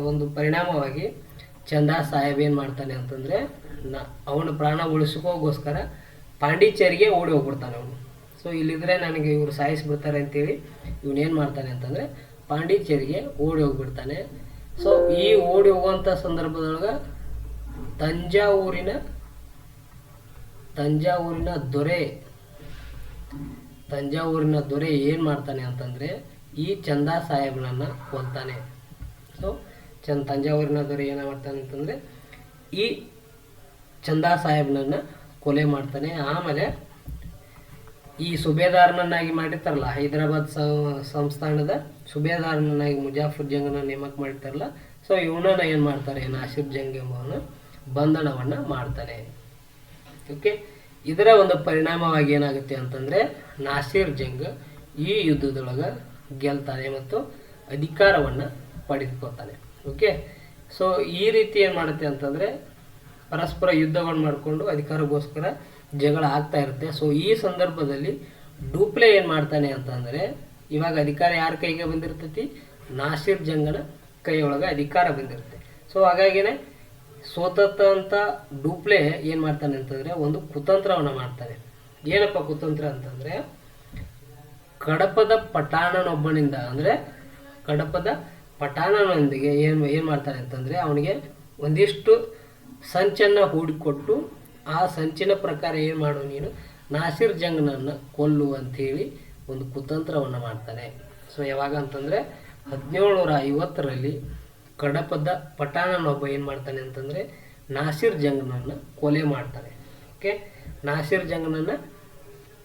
ಒಂದು ಪರಿಣಾಮವಾಗಿ ಚಂದಾ ಸಾಹೇಬ್ ಏನು ಮಾಡ್ತಾನೆ ಅಂತಂದರೆ ಅವನ ಪ್ರಾಣ ಉಳಿಸ್ಕೋಗೋಸ್ಕರ ಪಾಂಡಿಚೇರಿಗೆ ಓಡಿ ಹೋಗ್ಬಿಡ್ತಾನೆ ಅವನು. ಸೊ ಇಲ್ಲಿದ್ರೆ ನನಗೆ ಇವರು ಸಾಯಿಸ್ಬಿಡ್ತಾರೆ ಅಂತೇಳಿ ಇವನೇನು ಮಾಡ್ತಾನೆ ಅಂತಂದರೆ ಪಾಂಡಿಚೇರಿಗೆ ಓಡಿ ಹೋಗ್ಬಿಡ್ತಾನೆ. ಸೊ ಈ ಓಡಿ ಹೋಗುವಂಥ ಸಂದರ್ಭದೊಳಗೆ ತಂಜಾವೂರಿನ ದೊರೆ ಏನು ಮಾಡ್ತಾನೆ ಅಂತಂದರೆ ಈ ಚಂದಾ ಸಾಹೇಬನನ್ನು ಕೊಲ್ತಾನೆ. ಸೊ ತಂಜಾವೂರಿನ ದೊರೆ ಏನು ಮಾಡ್ತಾನೆ ಅಂತಂದರೆ ಈ ಚಂದಾ ಸಾಹೇಬನನ್ನು ಕೊಲೆ ಮಾಡ್ತಾನೆ. ಆಮೇಲೆ ಈ ಸುಬೇದಾರನನ್ನಾಗಿ ಮಾಡಿರ್ತಾರಲ್ಲ ಹೈದರಾಬಾದ್ ಸಂಸ್ಥಾನದ ಸುಬೇದಾರನನ್ನಾಗಿ ಮುಜಾಫರ್ ಜಂಗನ ನೇಮಕ ಮಾಡಿರ್ತಾರಲ್ಲ, ಸೊ ಇವನನ್ನು ಏನು ಮಾಡ್ತಾರೆ ನಾಸಿರ್ ಜಂಗ್ ಎಂಬವನು ಬಂಧನವನ್ನು ಮಾಡ್ತಾನೆ. ಓಕೆ, ಇದರ ಒಂದು ಪರಿಣಾಮವಾಗಿ ಏನಾಗುತ್ತೆ ಅಂತಂದರೆ ನಾಸಿರ್ ಜಂಗ್ ಈ ಯುದ್ಧದೊಳಗೆ ಗೆಲ್ತಾನೆ ಮತ್ತು ಅಧಿಕಾರವನ್ನು ಪಡೆದುಕೊಳ್ತಾನೆ. ಓಕೆ, ಸೊ ಈ ರೀತಿ ಏನು ಮಾಡುತ್ತೆ ಅಂತಂದರೆ ಪರಸ್ಪರ ಯುದ್ಧವನ್ನು ಮಾಡಿಕೊಂಡು ಅಧಿಕಾರಕ್ಕೋಸ್ಕರ ಜಗಳ ಆಗ್ತಾ ಇರುತ್ತೆ. ಸೊ ಈ ಸಂದರ್ಭದಲ್ಲಿ ಡೂಪ್ಲೆ ಏನು ಮಾಡ್ತಾನೆ ಅಂತಂದರೆ ಇವಾಗ ಅಧಿಕಾರ ಯಾರ ಕೈಗೆ ಬಂದಿರ್ತೈತಿ, ನಾಸಿರ್ ಜಂಗನ ಕೈಯೊಳಗೆ ಅಧಿಕಾರ ಬಂದಿರುತ್ತೆ. ಸೊ ಹಾಗಾಗಿನೇ ಸೋತಂತ ಡೂಪ್ಲೆ ಏನು ಮಾಡ್ತಾನೆ ಅಂತಂದರೆ ಒಂದು ಕುತಂತ್ರವನ್ನು ಮಾಡ್ತಾನೆ. ಏನಪ್ಪ ಕುತಂತ್ರ ಅಂತಂದರೆ ಕಡಪದ ಪಠಾಣನೊಬ್ಬನಿಂದ ಅಂದರೆ ಕಡಪದ ಪಠಾಣನೊಂದಿಗೆ ಏನು ಮಾಡ್ತಾನೆ ಅಂತಂದರೆ ಅವನಿಗೆ ಒಂದಿಷ್ಟು ಸಂಚನ್ನು ಹೂಡಿಕೊಟ್ಟು ಆ ಸಂಚಿನ ಪ್ರಕಾರ ಏನು ಮಾಡು ನೀನು ನಾಸಿರ್ ಜಂಗ್ನನ್ನು ಕೊಲ್ಲು ಅಂಥೇಳಿ ಒಂದು ಕುತಂತ್ರವನ್ನು ಮಾಡ್ತಾನೆ. ಸೊ ಯಾವಾಗ ಅಂತಂದರೆ 1750ರಲ್ಲಿ ಕಡಪದ ಪಠಾಣನೊಬ್ಬ ಏನು ಮಾಡ್ತಾನೆ ಅಂತಂದರೆ ನಾಸಿರ್ ಜಂಗ್ನನ್ನು ಕೊಲೆ ಮಾಡ್ತಾನೆ. ಓಕೆ, ನಾಸಿರ್ ಜಂಗ್ನನ್ನು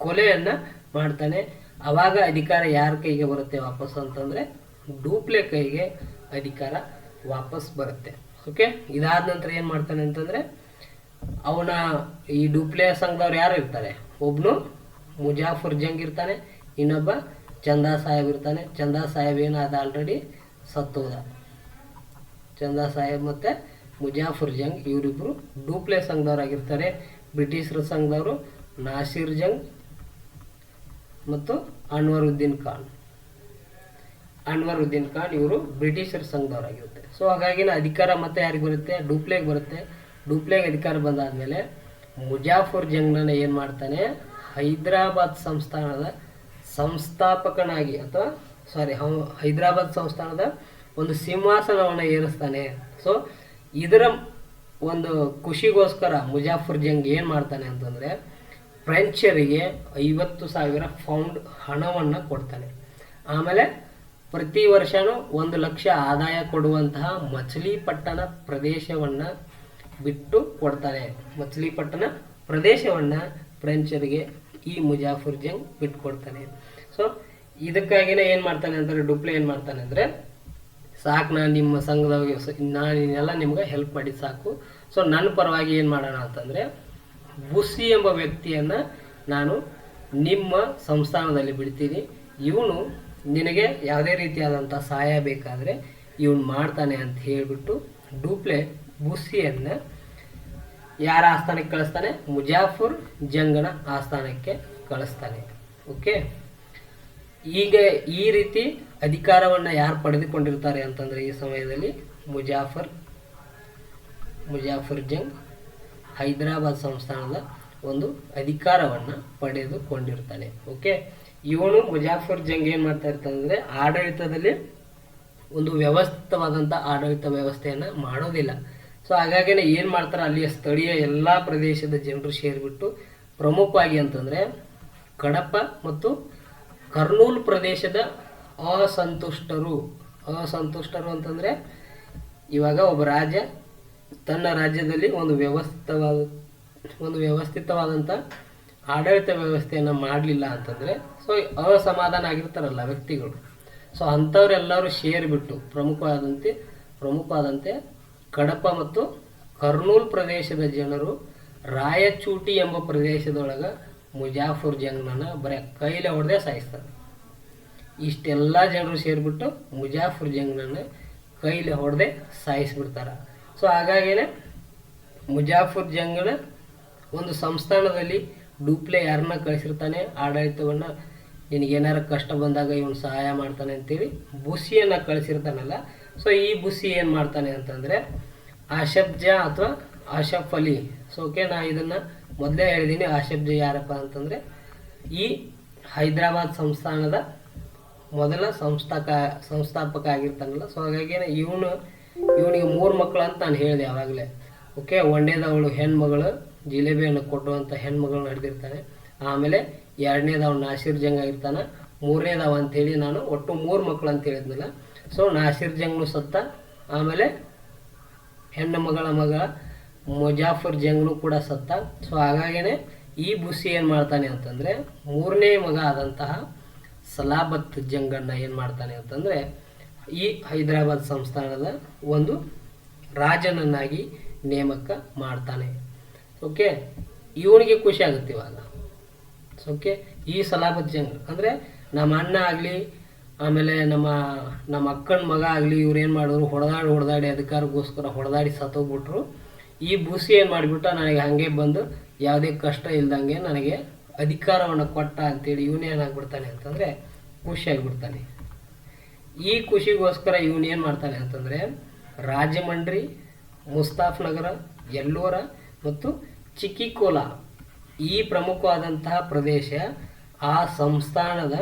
ಕೊಲೆಯನ್ನು ಮಾಡ್ತಾನೆ. ಅವಾಗ ಅಧಿಕಾರ ಯಾರ ಕೈಗೆ ಬರುತ್ತೆ ವಾಪಸ್ ಅಂತಂದರೆ ಡೂಪ್ಲೆ ಕೈಗೆ ಅಧಿಕಾರ ವಾಪಸ್ ಬರುತ್ತೆ. ಓಕೆ, ಇದಾದ ನಂತರ ಏನು ಮಾಡ್ತಾನೆ ಅಂತಂದರೆ ಅವನ ಈ ಡೂಪ್ಲೆ ಸಂಘದವ್ರು ಯಾರು ಇರ್ತಾರೆ, ಒಬ್ಬನು ಮುಜಾಫರ್ ಜಂಗ್ ಇರ್ತಾನೆ, ಇನ್ನೊಬ್ಬ ಚಂದಾ ಸಾಹೇಬ್ ಇರ್ತಾನೆ. ಚಂದಾ ಸಾಹೇಬ್ ಏನಾದ ಆಲ್ರೆಡಿ ಸತ್ತೋದ. ಚಂದಾ ಸಾಹೇಬ್ ಮತ್ತು ಮುಜಾಫರ್ ಜಂಗ್ ಇವರಿಬ್ಬರು ಡೂಪ್ಲೆ ಸಂಘದವರಾಗಿರ್ತಾರೆ. ಬ್ರಿಟಿಷರ ಸಂಘದವರು ನಾಸಿರ್ ಜಂಗ್ ಮತ್ತು ಅನ್ವರುದ್ದೀನ್ ಖಾನ್ ಇವರು ಬ್ರಿಟಿಷರ ಸಂಘದವರಾಗಿರುತ್ತೆ. ಸೊ ಹಾಗಾಗಿ ಅಧಿಕಾರ ಮತ್ತೆ ಯಾರಿಗೆ ಬರುತ್ತೆ, ಡೂಪ್ಲೆಗೆ ಬರುತ್ತೆ. ಡೂಪ್ಲೆಗೆ ಅಧಿಕಾರ ಬಂದಾದಮೇಲೆ ಮುಜಾಫರ್ ಜಂಗ್ನ ಏನು ಮಾಡ್ತಾನೆ, ಹೈದರಾಬಾದ್ ಸಂಸ್ಥಾನದ ಸಂಸ್ಥಾಪಕನಾಗಿ ಹೈದರಾಬಾದ್ ಸಂಸ್ಥಾನದ ಒಂದು ಸಿಂಹಾಸನವನ್ನು ಏರಿಸ್ತಾನೆ. ಸೊ ಇದರ ಒಂದು ಖುಷಿಗೋಸ್ಕರ ಮುಜಾಫರ್ ಜಂಗ್ ಏನು ಮಾಡ್ತಾನೆ ಅಂತಂದರೆ ಫ್ರೆಂಚರಿಗೆ 50,000 ಪೌಂಡ್ ಹಣವನ್ನು ಕೊಡ್ತಾನೆ. ಆಮೇಲೆ ಪ್ರತಿ ವರ್ಷವೂ 1 ಲಕ್ಷ ಆದಾಯ ಕೊಡುವಂತಹ ಮಚಲಿಪಟ್ಟಣ ಪ್ರದೇಶವನ್ನು ಬಿಟ್ಟು ಕೊಡ್ತಾನೆ. ಮಚಲಿಪಟ್ಟಣ ಪ್ರದೇಶವನ್ನು ಫ್ರೆಂಚರಿಗೆ ಈ ಮುಜಾಫರ್ ಜಂಗ್ ಬಿಟ್ಟು ಕೊಡ್ತಾನೆ. ಸೊ ಇದಕ್ಕಾಗಿನೇ ಏನು ಮಾಡ್ತಾನೆ ಅಂದರೆ ಡೂಪ್ಲೆ ಏನು ಮಾಡ್ತಾನೆ ಅಂದರೆ, ಸಾಕು ನಾನು ನಿಮ್ಮ ಸಂಘದವ್ರಿಗೆ ನಾನೆಲ್ಲ ನಿಮ್ಗೆ ಹೆಲ್ಪ್ ಮಾಡಿ ಸಾಕು, ಸೊ ನನ್ನ ಪರವಾಗಿ ಏನು ಮಾಡೋಣ ಅಂತಂದರೆ ಬುಸ್ಸಿ ಎಂಬ ವ್ಯಕ್ತಿಯನ್ನು ನಾನು ನಿಮ್ಮ ಸಂಸ್ಥಾನದಲ್ಲಿ ಬಿಡ್ತೀನಿ. ಇವನು ನಿನಗೆ ಯಾವುದೇ ರೀತಿಯಾದಂಥ ಸಹಾಯ ಬೇಕಾದರೆ ಇವನು ಮಾಡ್ತಾನೆ ಅಂತ ಹೇಳಿಬಿಟ್ಟು ಡೂಪ್ಲೆ ಬುಸ್ಸಿಯನ್ನು ಯಾರ ಆಸ್ಥಾನಕ್ಕೆ ಕಳಿಸ್ತಾನೆ, ಮುಜಾಫರ್ ಜಂಗನ ಆಸ್ಥಾನಕ್ಕೆ ಕಳಿಸ್ತಾನೆ. ಓಕೆ, ಈಗ ಈ ರೀತಿ ಅಧಿಕಾರವನ್ನು ಯಾರು ಪಡೆದುಕೊಂಡಿರ್ತಾರೆ ಅಂತಂದರೆ ಈ ಸಮಯದಲ್ಲಿ ಮುಜಾಫರ್ ಜಂಗ್ ಹೈದರಾಬಾದ್ ಸಂಸ್ಥಾನದ ಒಂದು ಅಧಿಕಾರವನ್ನು ಪಡೆದುಕೊಂಡಿರ್ತಾನೆ. ಓಕೆ, ಇವನು ಮುಜಾಫರ್ ಜಂಗ್ ಏನು ಮಾಡ್ತಾ ಇರ್ತಾನೆ, ಆಡಳಿತದಲ್ಲಿ ಒಂದು ವ್ಯವಸ್ಥಿತವಾದಂಥ ಆಡಳಿತ ವ್ಯವಸ್ಥೆಯನ್ನು ಮಾಡೋದಿಲ್ಲ. ಸೊ ಹಾಗಾಗಿನೇ ಏನು ಮಾಡ್ತಾರೆ, ಅಲ್ಲಿಯ ಸ್ಥಳೀಯ ಎಲ್ಲ ಪ್ರದೇಶದ ಜನರು ಸೇರಿಬಿಟ್ಟು ಪ್ರಮುಖವಾಗಿ ಅಂತಂದರೆ ಕಡಪ ಮತ್ತು ಕರ್ನೂಲ್ ಪ್ರದೇಶದ ಅಸಂತುಷ್ಟರು ಅಂತಂದರೆ ಇವಾಗ ಒಬ್ಬ ರಾಜ್ಯ ತನ್ನ ರಾಜ್ಯದಲ್ಲಿ ಒಂದು ವ್ಯವಸ್ಥಿತವಾದಂಥ ಆಡಳಿತ ವ್ಯವಸ್ಥೆಯನ್ನು ಮಾಡಲಿಲ್ಲ ಅಂತಂದರೆ ಸೊ ಅಸಮಾಧಾನ ಆಗಿರ್ತಾರಲ್ಲ ವ್ಯಕ್ತಿಗಳು. ಸೊ ಅಂಥವರೆಲ್ಲರೂ ಸೇರಿಬಿಟ್ಟು ಪ್ರಮುಖವಾದಂತೆ ಕಡಪ ಮತ್ತು ಕರ್ನೂಲ್ ಪ್ರದೇಶದ ಜನರು ರಾಯಚೂಟಿ ಎಂಬ ಪ್ರದೇಶದೊಳಗೆ ಮುಜಾಫರ್ ಜಂಗ್ನ ಬರೀ ಕೈಲೇ ಹೊಡೆದೇ ಸಾಯಿಸ್ತಾರೆ. ಇಷ್ಟೆಲ್ಲ ಜನರು ಸೇರಿಬಿಟ್ಟು ಮುಜಾಫರ್ ಜಂಗ್ನ ಕೈಲಿ ಹೊಡೆದೇ ಸಾಯಿಸಿಬಿಡ್ತಾರೆ. ಸೊ ಹಾಗಾಗಿನೇ ಮುಜಾಫರ್ ಜಂಗ್ನ ಒಂದು ಸಂಸ್ಥಾನದಲ್ಲಿ ಡೂಪ್ಲೆ ಯಾರನ್ನ ಕಳಿಸಿರ್ತಾನೆ, ಆಡಳಿತವನ್ನು ನಿನಗೇನಾರು ಕಷ್ಟ ಬಂದಾಗ ಇವನು ಸಹಾಯ ಮಾಡ್ತಾನೆ ಅಂತೇಳಿ ಬುಸ್ಸಿಯನ್ನು ಕಳಿಸಿರ್ತಾನಲ್ಲ. ಸೊ ಈ ಬುಸ್ಸಿ ಏನು ಮಾಡ್ತಾನೆ ಅಂತಂದರೆ ಆಶಫ್ ಜಾ ಅಥವಾ ಆಶಫ್ ಅಲಿ. ಸೊ ಓಕೆ, ನಾ ಇದನ್ನು ಮೊದಲೇ ಹೇಳಿದ್ದೀನಿ. ಆಶಫ್ ಜಾ ಯಾರಪ್ಪ ಅಂತಂದರೆ ಈ ಹೈದರಾಬಾದ್ ಸಂಸ್ಥಾನದ ಮೊದಲ ಸಂಸ್ಥಾಪಕ ಆಗಿರ್ತಾನಲ್ಲ. ಸೊ ಹಾಗಾಗಿ ಇವನಿಗೆ 3 ಮಕ್ಕಳು ಅಂತ ನಾನು ಹೇಳಿದೆ ಯಾವಾಗಲೇ. ಓಕೆ, ಒಂದನೇದವಳು ಹೆಣ್ಮಗಳು, ಜಿಲೇಬಿಯನ್ನು ಕೊಡುವಂಥ ಹೆಣ್ಮಗಳು ನಡೆದಿರ್ತಾನೆ. ಆಮೇಲೆ 2ನೇದವ ನಾಸಿರ್ ಜಂಗ್ ಆಗಿರ್ತಾನೆ. 3ನೇದವ ಅಂಥೇಳಿ ನಾನು ಒಟ್ಟು 3 ಮಕ್ಕಳು ಅಂತ ಹೇಳಿದ್ನಲ್ಲ. ಸೊ ನಾಸಿರ್ ಜಂಗ್ನು ಸತ್ತ. ಆಮೇಲೆ ಹೆಣ್ಣು ಮಗಳ ಮಗ ಮುಜಾಫರ್ ಜಂಗ್ನು ಕೂಡ ಸತ್ತ. ಸೊ ಹಾಗಾಗಿನೇ ಈ ಬುಸ್ಸಿ ಏನು ಮಾಡ್ತಾನೆ ಅಂತಂದರೆ 3ನೇ ಮಗ ಆದಂತಹ ಸಲಾಬತ್ ಜಂಗನ್ನು ಏನು ಮಾಡ್ತಾನೆ ಅಂತಂದರೆ ಈ ಹೈದರಾಬಾದ್ ಸಂಸ್ಥಾನದ ಒಂದು ರಾಜನನ್ನಾಗಿ ನೇಮಕ ಮಾಡ್ತಾನೆ. ಓಕೆ, ಇವನಿಗೆ ಖುಷಿ ಆಗುತ್ತೆ ಇವಾಗ. ಓಕೆ, ಈ ಸಲಾಬತ್ ಜಂಗ್ ಅಂದರೆ ನಮ್ಮ ಅಣ್ಣ ಆಗಲಿ ಆಮೇಲೆ ನಮ್ಮ ಅಕ್ಕನ ಮಗ ಆಗಲಿ ಇವ್ರು ಏನು ಮಾಡಿದ್ರು, ಹೊಡೆದಾಡಿ ಅಧಿಕಾರಕ್ಕೋಸ್ಕರ ಹೊಡೆದಾಡಿ ಸತ್ತೋಗ್ಬಿಟ್ರು. ಈ ಬುಸ್ಸಿ ಏನು ಮಾಡಿಬಿಟ್ಟ, ನನಗೆ ಹಾಗೆ ಬಂದು ಯಾವುದೇ ಕಷ್ಟ ಇಲ್ದಂಗೆ ನನಗೆ ಅಧಿಕಾರವನ್ನು ಕೊಟ್ಟ ಅಂತೇಳಿ ಇವನೇನಾಗ್ಬಿಡ್ತಾನೆ ಅಂತಂದರೆ ಖುಷಿಯಾಗಿಬಿಡ್ತಾನೆ. ಈ ಖುಷಿಗೋಸ್ಕರ ಇವನೇನು ಮಾಡ್ತಾನೆ ಅಂತಂದರೆ ರಾಜಮಂಡ್ರಿ, ಮುಸ್ತಾಫ್ ನಗರ, ಎಲ್ಲೋರ ಮತ್ತು ಚಿಕ್ಕಿಕೋಲಾ ಈ ಪ್ರಮುಖವಾದಂತಹ ಪ್ರದೇಶ ಆ ಸಂಸ್ಥಾನದ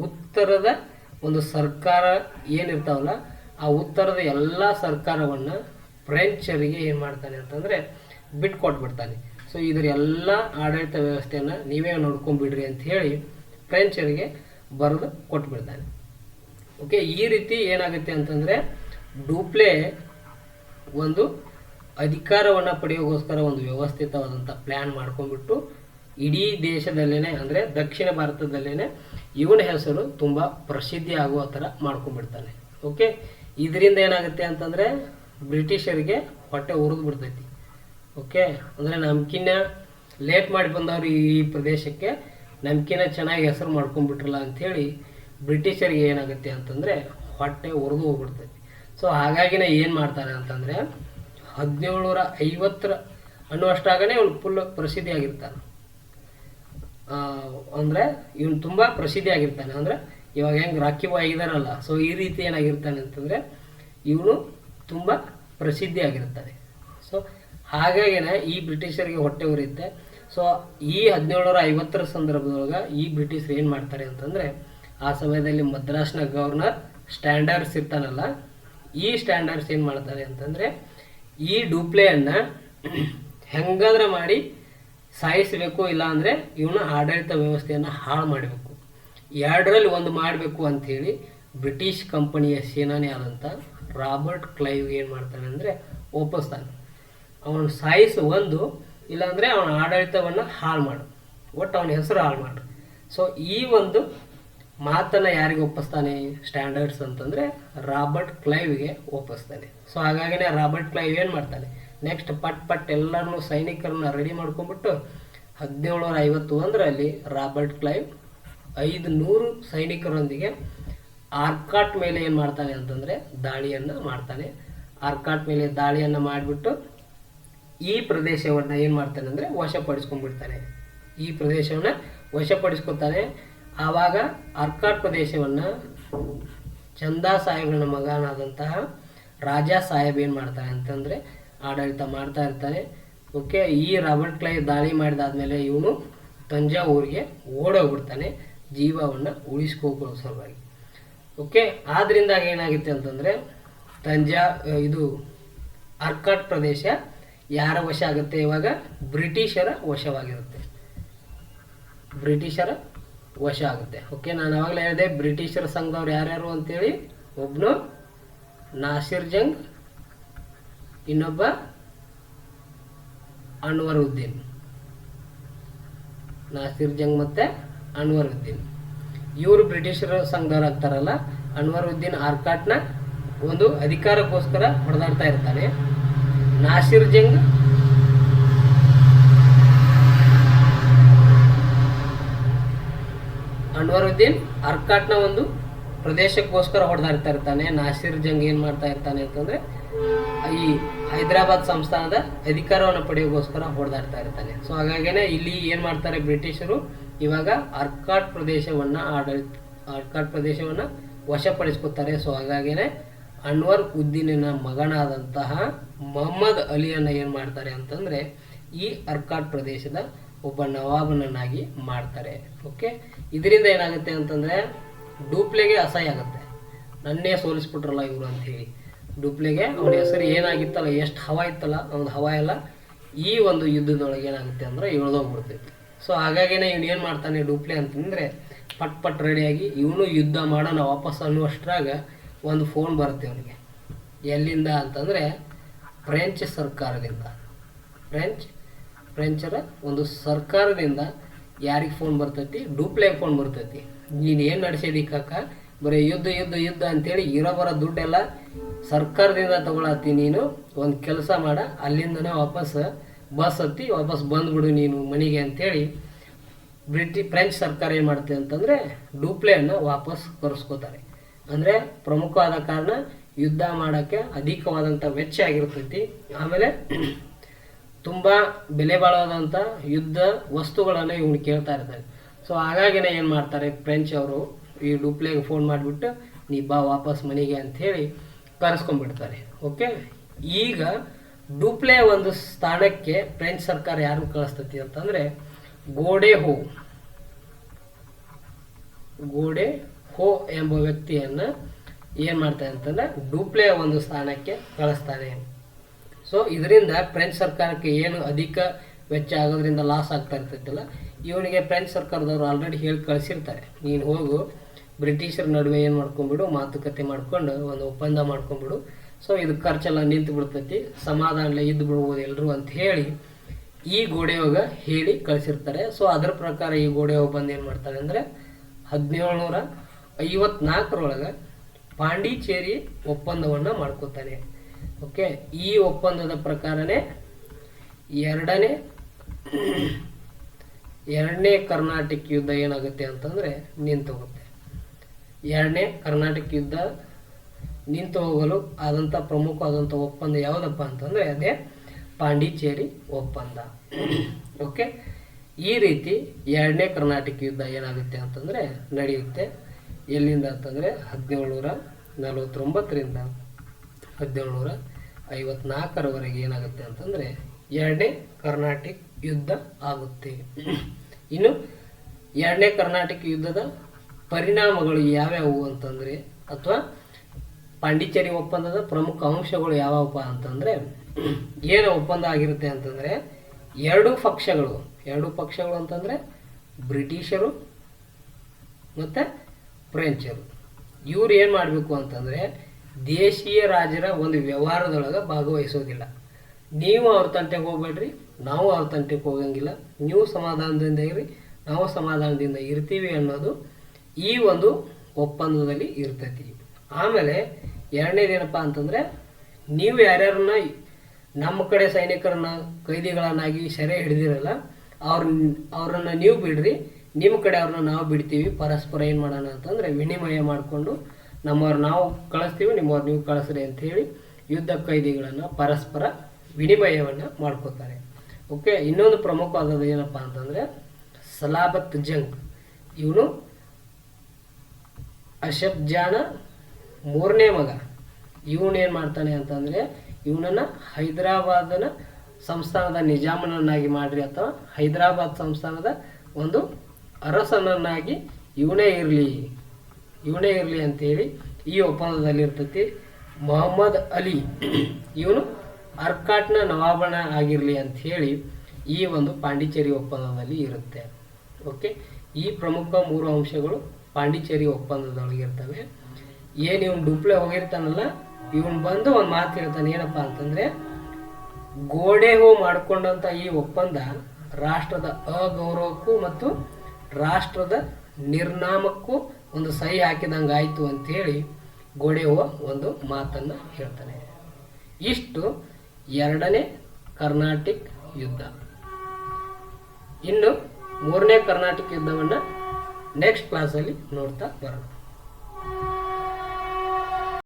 ಉತ್ತರದ ಒಂದು ಸರ್ಕಾರ ಏನಿರ್ತಾವಲ್ಲ ಆ ಉತ್ತರದ ಎಲ್ಲ ಸರ್ಕಾರವನ್ನು ಫ್ರೆಂಚರಿಗೆ ಏನು ಮಾಡ್ತಾನೆ ಅಂತಂದರೆ ಬಿಟ್ಕೊಟ್ಬಿಡ್ತಾನೆ. ಸೊ ಇದರ ಎಲ್ಲ ಆಡಳಿತ ವ್ಯವಸ್ಥೆಯನ್ನು ನೀವೇ ನೋಡ್ಕೊಂಡ್ಬಿಡ್ರಿ ಅಂತ ಹೇಳಿ ಫ್ರೆಂಚರಿಗೆ ಬರೆದು ಕೊಟ್ಬಿಡ್ತಾನೆ. ಓಕೆ, ಈ ರೀತಿ ಏನಾಗುತ್ತೆ ಅಂತಂದರೆ ಡೂಪ್ಲೆ ಒಂದು ಅಧಿಕಾರವನ್ನು ಪಡೆಯೋಗೋಸ್ಕರ ಒಂದು ವ್ಯವಸ್ಥಿತವಾದಂಥ ಪ್ಲ್ಯಾನ್ ಮಾಡ್ಕೊಂಡ್ಬಿಟ್ಟು ಇಡೀ ದೇಶದಲ್ಲೇ ಅಂದರೆ ದಕ್ಷಿಣ ಭಾರತದಲ್ಲೇ ಇವನ ಹೆಸರು ತುಂಬ ಪ್ರಸಿದ್ಧಿ ಆಗುವ ಥರ ಮಾಡ್ಕೊಂಡ್ಬಿಡ್ತಾನೆ. ಓಕೆ, ಇದರಿಂದ ಏನಾಗುತ್ತೆ ಅಂತಂದರೆ ಬ್ರಿಟಿಷರಿಗೆ ಹೊಟ್ಟೆ ಉರಿದು ಬಿಡ್ತೈತಿ. ಓಕೆ, ಅಂದರೆ ನಮ್ಕಿನ್ನ ಲೇಟ್ ಮಾಡಿ ಬಂದವರು ಈ ಪ್ರದೇಶಕ್ಕೆ ನಮ್ಕಿನ್ನ ಚೆನ್ನಾಗಿ ಹೆಸರು ಮಾಡ್ಕೊಂಡ್ಬಿಟ್ರಲ್ಲ ಅಂಥೇಳಿ ಬ್ರಿಟಿಷರಿಗೆ ಏನಾಗುತ್ತೆ ಅಂತಂದರೆ ಹೊಟ್ಟೆ ಉರಿದು ಹೋಗ್ಬಿಡ್ತೈತಿ. ಸೊ ಹಾಗಾಗಿನೇ ಏನು ಮಾಡ್ತಾರೆ ಅಂತಂದರೆ 1750 ಅನ್ನುವಷ್ಟಾಗನೇ ಇವನು ಫುಲ್ ಪ್ರಸಿದ್ಧಿ ಆಗಿರ್ತಾನೆ. ಅಂದರೆ ಇವನು ತುಂಬ ಪ್ರಸಿದ್ಧಿ ಆಗಿರ್ತಾನೆ. ಅಂದರೆ ಇವಾಗ ಹೆಂಗೆ ರಾಕಿ ಬಾಯ್ ಆಗಿದಾರಲ್ಲ, ಸೊ ಈ ರೀತಿ ಏನಾಗಿರ್ತಾನೆ ಅಂತಂದರೆ ಇವನು ತುಂಬ ಪ್ರಸಿದ್ಧಿ ಆಗಿರ್ತಾನೆ. ಸೊ ಹಾಗಾಗಿನೇ ಈ ಬ್ರಿಟಿಷರಿಗೆ ಹೊಟ್ಟೆ ಉರಿಯುತ್ತೆ. ಸೊ ಈ 1750 ಸಂದರ್ಭದೊಳಗೆ ಈ ಬ್ರಿಟಿಷರು ಏನು ಮಾಡ್ತಾರೆ ಅಂತಂದರೆ, ಆ ಸಮಯದಲ್ಲಿ ಮದ್ರಾಸ್ನ ಗವರ್ನರ್ ಸ್ಟ್ಯಾಂಡರ್ಡ್ಸ್ ಇರ್ತಾನಲ್ಲ, ಈ ಸ್ಟ್ಯಾಂಡರ್ಡ್ಸ್ ಏನು ಮಾಡ್ತಾರೆ ಅಂತಂದರೆ ಈ ಡೂಪ್ಲೆಯನ್ನು ಹೆಂಗಾದ್ರೆ ಮಾಡಿ ಸಾಯಿಸಬೇಕು, ಇಲ್ಲ ಅಂದರೆ ಇವನ ಆಡಳಿತ ವ್ಯವಸ್ಥೆಯನ್ನು ಹಾಳು ಮಾಡಬೇಕು, ಎರಡರಲ್ಲಿ ಒಂದು ಮಾಡಬೇಕು ಅಂಥೇಳಿ ಬ್ರಿಟಿಷ್ ಕಂಪನಿಯ ಸೇನಾನಿ ಆದಂಥ ರಾಬರ್ಟ್ ಕ್ಲೈವ್ ಏನು ಮಾಡ್ತಾನೆ ಅಂದರೆ ಒಪ್ಪಿಸ್ತಾನೆ. ಅವನು ಸಾಯಿಸು ಒಂದು, ಇಲ್ಲಾಂದರೆ ಅವನ ಆಡಳಿತವನ್ನು ಹಾಳು ಮಾಡು, ಒಟ್ಟು ಅವನ ಹೆಸರು ಹಾಳು ಮಾಡು. ಸೊ ಈ ಒಂದು ಮಾತನ್ನು ಯಾರಿಗೆ ಒಪ್ಪಿಸ್ತಾನೆ ಸ್ಟ್ಯಾಂಡರ್ಡ್ಸ್ ಅಂತಂದರೆ ರಾಬರ್ಟ್ ಕ್ಲೈವ್ಗೆ ಒಪ್ಪಿಸ್ತಾನೆ. ಸೊ ಹಾಗಾಗಿನೇ ರಾಬರ್ಟ್ ಕ್ಲೈವ್ ಏನು ಮಾಡ್ತಾನೆ, ನೆಕ್ಸ್ಟ್ ಪಟ್ ಎಲ್ಲರನ್ನೂ ಸೈನಿಕರನ್ನ ರೆಡಿ ಮಾಡ್ಕೊಂಡ್ಬಿಟ್ಟು 1751ರಲ್ಲಿ ರಾಬರ್ಟ್ ಕ್ಲೈವ್ 500 ಸೈನಿಕರೊಂದಿಗೆ ಆರ್ಕಾಟ್ ಮೇಲೆ ಏನು ಮಾಡ್ತಾನೆ ಅಂತಂದರೆ ದಾಳಿಯನ್ನು ಮಾಡ್ತಾನೆ. ಆರ್ಕಾಟ್ ಮೇಲೆ ದಾಳಿಯನ್ನು ಮಾಡಿಬಿಟ್ಟು ಈ ಪ್ರದೇಶವನ್ನು ಏನು ಮಾಡ್ತಾನೆ ಅಂದರೆ ವಶಪಡಿಸ್ಕೊಂಡ್ಬಿಡ್ತಾನೆ. ಈ ಪ್ರದೇಶವನ್ನು ವಶಪಡಿಸ್ಕೊತಾನೆ. ಆವಾಗ ಆರ್ಕಾಟ್ ಪ್ರದೇಶವನ್ನು ಚಂದಾ ಸಾಹೇಬ್ರನ ಮಗನಾದಂತಹ ರಾಜಾ ಸಾಹೇಬ್ ಏನು ಮಾಡ್ತಾನೆ ಅಂತಂದರೆ ಆಡಳಿತ ಮಾಡ್ತಾ ಇರ್ತಾನೆ. ಓಕೆ, ಈ ರಾಬರ್ಟ್ ಕ್ಲೈವ್ ದಾಳಿ ಮಾಡಿದಾದ್ಮೇಲೆ ಇವನು ತಂಜಾವೂರಿಗೆ ಓಡೋಗ್ಬಿಡ್ತಾನೆ ಜೀವವನ್ನು ಉಳಿಸ್ಕೋಕೊಳ್ಳೋ ಸಲುವಾಗಿ. ಓಕೆ, ಆದ್ರಿಂದ ಏನಾಗುತ್ತೆ ಅಂತಂದರೆ ಇದು ಆರ್ಕಾಟ್ ಪ್ರದೇಶ ಯಾರ ವಶ ಆಗುತ್ತೆ, ಇವಾಗ ಬ್ರಿಟಿಷರ ವಶವಾಗಿರುತ್ತೆ, ಬ್ರಿಟಿಷರ ವಶ ಆಗುತ್ತೆ. ಓಕೆ, ನಾನು ಆವಾಗಲೇ ಹೇಳಿದೆ ಬ್ರಿಟಿಷರ ಸಂಘದವ್ರು ಯಾರ್ಯಾರು ಅಂತೇಳಿ, ಒಬ್ಬನು ನಾಸಿರ್ ಜಂಗ್, ಇನ್ನೊಬ್ಬ ಅನ್ವರುದ್ದೀನ್. ನಾಸಿರ್ ಜಂಗ್ ಮತ್ತು ಅನ್ವರುದ್ದೀನ್ ಇವರು ಬ್ರಿಟಿಷರ ಸಂಘದವ್ರು ಆಗ್ತಾರಲ್ಲ. ಅನ್ವರುದ್ದೀನ್ ಆರ್ಕಾಟ್ನ ಒಂದು ಅಧಿಕಾರಕ್ಕೋಸ್ಕರ ಹೊಡೆದಾಡ್ತಾ ಇರ್ತಾನೆ. ನಾಸಿರ್ ಜಂಗ್ ಅನ್ವರುದ್ದೀನ್ ಆರ್ಕಾಟ್ನ ಒಂದು ಪ್ರದೇಶಕ್ಕೋಸ್ಕರ ಹೊಡೆದಾಡ್ತಾ ಇರ್ತಾನೆ. ನಾಸಿರ್ ಜಂಗ್ ಏನು ಮಾಡ್ತಾ ಇರ್ತಾನೆ ಅಂತಂದರೆ ಈ ಹೈದರಾಬಾದ್ ಸಂಸ್ಥಾನದ ಅಧಿಕಾರವನ್ನು ಪಡೆಯೋಕ್ಕೋಸ್ಕರ ಹೊಡೆದಾಡ್ತಾ ಇರ್ತಾನೆ. ಸೊ ಹಾಗಾಗಿನೇ ಇಲ್ಲಿ ಏನು ಮಾಡ್ತಾರೆ ಬ್ರಿಟಿಷರು, ಇವಾಗ ಆರ್ಕಾಟ್ ಪ್ರದೇಶವನ್ನು ವಶಪಡಿಸ್ಕೊತಾರೆ. ಸೊ ಹಾಗಾಗಿನೇ ಅನ್ವರ್ ಉದ್ದೀನಿನ ಮಗನಾದಂತಹ ಮೊಹಮ್ಮದ್ ಅಲಿಯನ್ನು ಏನು ಮಾಡ್ತಾರೆ ಅಂತಂದರೆ ಈ ಆರ್ಕಾಟ್ ಪ್ರದೇಶದ ಒಬ್ಬ ನವಾಬನನ್ನಾಗಿ ಮಾಡ್ತಾರೆ. ಓಕೆ, ಇದರಿಂದ ಏನಾಗುತ್ತೆ ಅಂತಂದರೆ ಡೂಪ್ಲೆಗೆ ಅಸಹ್ಯ ಆಗುತ್ತೆ, ನನ್ನೇ ಸೋಲಿಸ್ಬಿಟ್ರಲ್ಲ ಇವರು ಅಂಥೇಳಿ. ಡೂಪ್ಲೆಗೆ ಅವನ ಹೆಸರು ಏನಾಗಿತ್ತಲ್ಲ, ಎಷ್ಟು ಹವಾ ಇತ್ತಲ್ಲ, ಅವನ ಹವಾ ಎಲ್ಲ ಈ ಒಂದು ಯುದ್ಧದೊಳಗೆ ಏನಾಗುತ್ತೆ ಅಂದರೆ ಇಳ್ದೋಗ್ಬಿಡ್ತೈತಿ. ಸೊ ಹಾಗಾಗಿನೇ ಇವನು ಏನು ಮಾಡ್ತಾನೆ ಡೂಪ್ಲೆ ಅಂತಂದರೆ ಪಟ್ ರೆಡಿಯಾಗಿ ಇವನು ಯುದ್ಧ ಮಾಡೋಣ ವಾಪಸ್ ಅನ್ನುವಷ್ಟ್ರಾಗ ಒಂದು ಫೋನ್ ಬರುತ್ತೆ ಅವನಿಗೆ. ಎಲ್ಲಿಂದ ಅಂತಂದರೆ ಫ್ರೆಂಚ್ ಸರ್ಕಾರದಿಂದ, ಫ್ರೆಂಚರ ಒಂದು ಸರ್ಕಾರದಿಂದ ಯಾರಿಗೆ ಫೋನ್ ಬರ್ತೈತಿ, ಡೂಪ್ಲೆಗೆ ಫೋನ್ ಬರ್ತೈತಿ. ನೀನು ಏನು ನಡೆಸಿದಿ ಕಾಕ, ಬರೀ ಯುದ್ಧ ಅಂತೇಳಿ ಇರೋ ಬರೋ ದುಡ್ಡೆಲ್ಲ ಸರ್ಕಾರದಿಂದ ತಗೊಳತ್ತಿ, ನೀನು ಒಂದು ಕೆಲಸ ಮಾಡ, ಅಲ್ಲಿಂದನೇ ವಾಪಸ್ ಬಸ್ ಹತ್ತಿ ವಾಪಸ್ ಬಂದ್ಬಿಡು ನೀನು ಮನೆಗೆ ಅಂಥೇಳಿ ಫ್ರೆಂಚ್ ಸರ್ಕಾರ ಏನು ಮಾಡುತ್ತೆ ಅಂತಂದರೆ ಡೂಪ್ಲೆಯನ್ನು ವಾಪಸ್ ಕರೆಸ್ಕೋತಾರೆ. ಅಂದರೆ ಪ್ರಮುಖವಾದ ಕಾರಣ ಯುದ್ಧ ಮಾಡೋಕ್ಕೆ ಅಧಿಕವಾದಂಥ ವೆಚ್ಚ ಆಗಿರ್ತೈತಿ. ಆಮೇಲೆ ತುಂಬ ಬೆಲೆ ಬಾಳವಾದಂಥ ಯುದ್ಧ ವಸ್ತುಗಳನ್ನು ಇವನು ಕೇಳ್ತಾ ಇರ್ತಾರೆ. ಸೊ ಹಾಗಾಗಿನೇ ಏನು ಮಾಡ್ತಾರೆ ಫ್ರೆಂಚ್ ಅವರು ಈ ಡೂಪ್ಲೆಗೆ ಫೋನ್ ಮಾಡಿಬಿಟ್ಟು ನೀ ಬಾ ವಾಪಸ್ ಮನೆಗೆ ಅಂಥೇಳಿ ಕರೆಸ್ಕೊಂಡ್ಬಿಡ್ತಾರೆ. ಓಕೆ, ಈಗ ಡೂಪ್ಲೆ ಒಂದು ಸ್ಥಾನಕ್ಕೆ ಫ್ರೆಂಚ್ ಸರ್ಕಾರ ಯಾರನ್ನು ಕಳಿಸ್ತೈತಿ ಅಂತಂದರೆ ಗೋಡೆ ಹೋ ಎಂಬ ವ್ಯಕ್ತಿಯನ್ನು ಏನು ಮಾಡ್ತಾರೆ ಅಂತಂದರೆ ಡೂಪ್ಲೆ ಒಂದು ಸ್ಥಾನಕ್ಕೆ ಕಳಿಸ್ತಾನೆ. ಸೊ ಇದರಿಂದ ಫ್ರೆಂಚ್ ಸರ್ಕಾರಕ್ಕೆ ಏನು ಅಧಿಕ ವೆಚ್ಚ ಆಗೋದ್ರಿಂದ ಲಾಸ್ ಆಗ್ತಾ ಇರ್ತೈತಿಲ್ಲ, ಇವನಿಗೆ ಫ್ರೆಂಚ್ ಸರ್ಕಾರದವರು ಆಲ್ರೆಡಿ ಹೇಳಿ ಕಳಿಸಿರ್ತಾರೆ, ನೀನು ಹೋಗು ಬ್ರಿಟಿಷರ ನಡುವೆ ಏನು ಮಾಡ್ಕೊಂಡ್ಬಿಡು, ಮಾತುಕತೆ ಮಾಡ್ಕೊಂಡು ಒಂದು ಒಪ್ಪಂದ ಮಾಡ್ಕೊಂಡ್ಬಿಡು, ಸೊ ಇದು ಖರ್ಚೆಲ್ಲ ನಿಂತು ಬಿಡ್ತೈತಿ, ಸಮಾಧಾನಲೆ ಇದ್ದು ಬಿಡ್ಬೋದು ಎಲ್ಲರೂ ಅಂತ ಹೇಳಿ ಈ ಗೋಡೆಯೋಗ ಹೇಳಿ ಕಳಿಸಿರ್ತಾರೆ. ಸೊ ಅದ್ರ ಪ್ರಕಾರ ಈ ಗೋಡೆಯೋಗ ಬಂದು ಏನು ಮಾಡ್ತಾನೆ ಅಂದರೆ 1754 ಪಾಂಡಿಚೇರಿ ಒಪ್ಪಂದವನ್ನು ಮಾಡ್ಕೋತಾನೆ. ಓಕೆ, ಈ ಒಪ್ಪಂದದ ಪ್ರಕಾರನೇ ಎರಡನೇ ಕರ್ನಾಟಕ ಯುದ್ಧ ಏನಾಗುತ್ತೆ ಅಂತಂದರೆ ನಿಂತು ಹೋಗುತ್ತೆ. ಎರಡನೇ ಕರ್ನಾಟಕ ಯುದ್ಧ ನಿಂತು ಹೋಗಲು ಆದಂಥ ಪ್ರಮುಖವಾದಂಥ ಒಪ್ಪಂದ ಯಾವುದಪ್ಪ ಅಂತಂದರೆ ಅದೇ ಪಾಂಡಿಚೇರಿ ಒಪ್ಪಂದ. ಓಕೆ, ಈ ರೀತಿ ಎರಡನೇ ಕರ್ನಾಟಕ ಯುದ್ಧ ಏನಾಗುತ್ತೆ ಅಂತಂದರೆ ನಡೆಯುತ್ತೆ. ಎಲ್ಲಿಂದ ಅಂತಂದರೆ 1749ರಿಂದ 1754 ಏನಾಗುತ್ತೆ ಅಂತಂದರೆ ಎರಡನೇ ಕರ್ನಾಟಕ ಯುದ್ಧ ಆಗುತ್ತೆ. ಇನ್ನು ಎರಡನೇ ಕರ್ನಾಟಕ ಯುದ್ಧದ ಪರಿಣಾಮಗಳು ಯಾವ್ಯಾವು ಅಂತಂದರೆ, ಅಥವಾ ಪಾಂಡಿಚೇರಿ ಒಪ್ಪಂದದ ಪ್ರಮುಖ ಅಂಶಗಳು ಯಾವಪ್ಪ ಅಂತಂದರೆ, ಏನು ಒಪ್ಪಂದ ಆಗಿರುತ್ತೆ ಅಂತಂದರೆ ಎರಡು ಪಕ್ಷಗಳು ಅಂತಂದರೆ ಬ್ರಿಟಿಷರು ಮತ್ತು ಫ್ರೆಂಚರು ಇವ್ರು ಏನು ಮಾಡಬೇಕು ಅಂತಂದರೆ ದೇಶೀಯ ರಾಜರ ಒಂದು ವ್ಯವಹಾರದೊಳಗೆ ಭಾಗವಹಿಸೋದಿಲ್ಲ. ನೀವು ಅವ್ರ ತಂಟೆಗೆ ಹೋಗ್ಬೇಡ್ರಿ, ನಾವು ಅವ್ರ ತಂಟೆಗೆ ಹೋಗಂಗಿಲ್ಲ, ನೀವು ಸಮಾಧಾನದಿಂದ ಇರಿ, ನಾವು ಸಮಾಧಾನದಿಂದ ಇರ್ತೀವಿ ಅನ್ನೋದು ಈ ಒಂದು ಒಪ್ಪಂದದಲ್ಲಿ ಇರ್ತೈತಿ. ಆಮೇಲೆ ಎರಡನೇದೇನಪ್ಪ ಅಂತಂದರೆ, ನೀವು ಯಾರ್ಯಾರನ್ನ ನಮ್ಮ ಕಡೆ ಸೈನಿಕರನ್ನ ಕೈದಿಗಳನ್ನಾಗಿ ಸೆರೆ ಹಿಡಿದಿರಲ್ಲ ಅವ್ರನ್ನ ನೀವು ಬಿಡ್ರಿ, ನಿಮ್ಮ ಕಡೆ ಅವ್ರನ್ನ ನಾವು ಬಿಡ್ತೀವಿ, ಪರಸ್ಪರ ಏನು ಮಾಡೋಣ ಅಂತಂದರೆ ವಿನಿಮಯ ಮಾಡಿಕೊಂಡು ನಮ್ಮವ್ರು ನಾವು ಕಳಿಸ್ತೀವಿ, ನಿಮ್ಮವ್ರು ನೀವು ಕಳಿಸ್ರಿ ಅಂಥೇಳಿ ಯುದ್ಧ ಕೈದಿಗಳನ್ನು ಪರಸ್ಪರ ವಿನಿಮಯವನ್ನು ಮಾಡ್ಕೋತಾರೆ. ಓಕೆ, ಇನ್ನೊಂದು ಪ್ರಮುಖವಾದದ್ದು ಏನಪ್ಪ ಅಂತಂದರೆ ಸಲಾಬತ್ ಜಂಗ್. ಇವನು ಅಶಫ್ ಜಾನ 3ನೇ ಮಗ. ಇವನೇನು ಮಾಡ್ತಾನೆ ಅಂತಂದರೆ ಇವನನ್ನು ಹೈದರಾಬಾದನ ಸಂಸ್ಥಾನದ ನಿಜಾಮನನ್ನಾಗಿ ಮಾಡ್ರಿ, ಅಥವಾ ಹೈದರಾಬಾದ್ ಸಂಸ್ಥಾನದ ಒಂದು ಅರಸನನ್ನಾಗಿ ಇವನೇ ಇರಲಿ ಅಂತೇಳಿ ಈ ಒಪ್ಪಂದದಲ್ಲಿ ಇರ್ತೈತಿ. ಮೊಹಮ್ಮದ್ ಅಲಿ ಇವನು ಅರ್ಕಾಟ್ನ ನವಾಬನ ಆಗಿರಲಿ ಅಂಥೇಳಿ ಈ ಒಂದು ಪಾಂಡಿಚೇರಿ ಒಪ್ಪಂದದಲ್ಲಿ ಇರುತ್ತೆ. ಓಕೆ, ಈ ಪ್ರಮುಖ 3 ಅಂಶಗಳು ಪಾಂಡಿಚೇರಿ ಒಪ್ಪಂದದೊಳಗಿರ್ತವೆ. ಏನು ಇವನು ಡುಪ್ಲೆ ಹೋಗಿರ್ತಾನಲ್ಲ, ಇವನು ಬಂದು ಒಂದು ಮಾತು ಹೇಳ್ತಾನೆ. ಏನಪ್ಪ ಅಂತಂದರೆ, ಗೋಡೆ ಹೋ ಮಾಡಿಕೊಂಡಂಥ ಈ ಒಪ್ಪಂದ ರಾಷ್ಟ್ರದ ಅಗೌರವಕ್ಕೂ ಮತ್ತು ರಾಷ್ಟ್ರದ ನಿರ್ನಾಮಕ್ಕೂ ಒಂದು ಸಹಿ ಹಾಕಿದಂಗೆ ಆಯಿತು ಅಂಥೇಳಿ ಗೋಡೆ ಹೋ ಒಂದು ಮಾತನ್ನು ಹೇಳ್ತಾನೆ. ಇಷ್ಟು ಎರಡನೇ ಕರ್ನಾಟಕ ಯುದ್ಧ. ಇನ್ನು 3ನೇ ಕರ್ನಾಟಕ ಯುದ್ಧವನ್ನು ನೆಕ್ಸ್ಟ್ ಕ್ಲಾಸಲ್ಲಿ ನೋಡ್ತಾ ಬರೋಣ.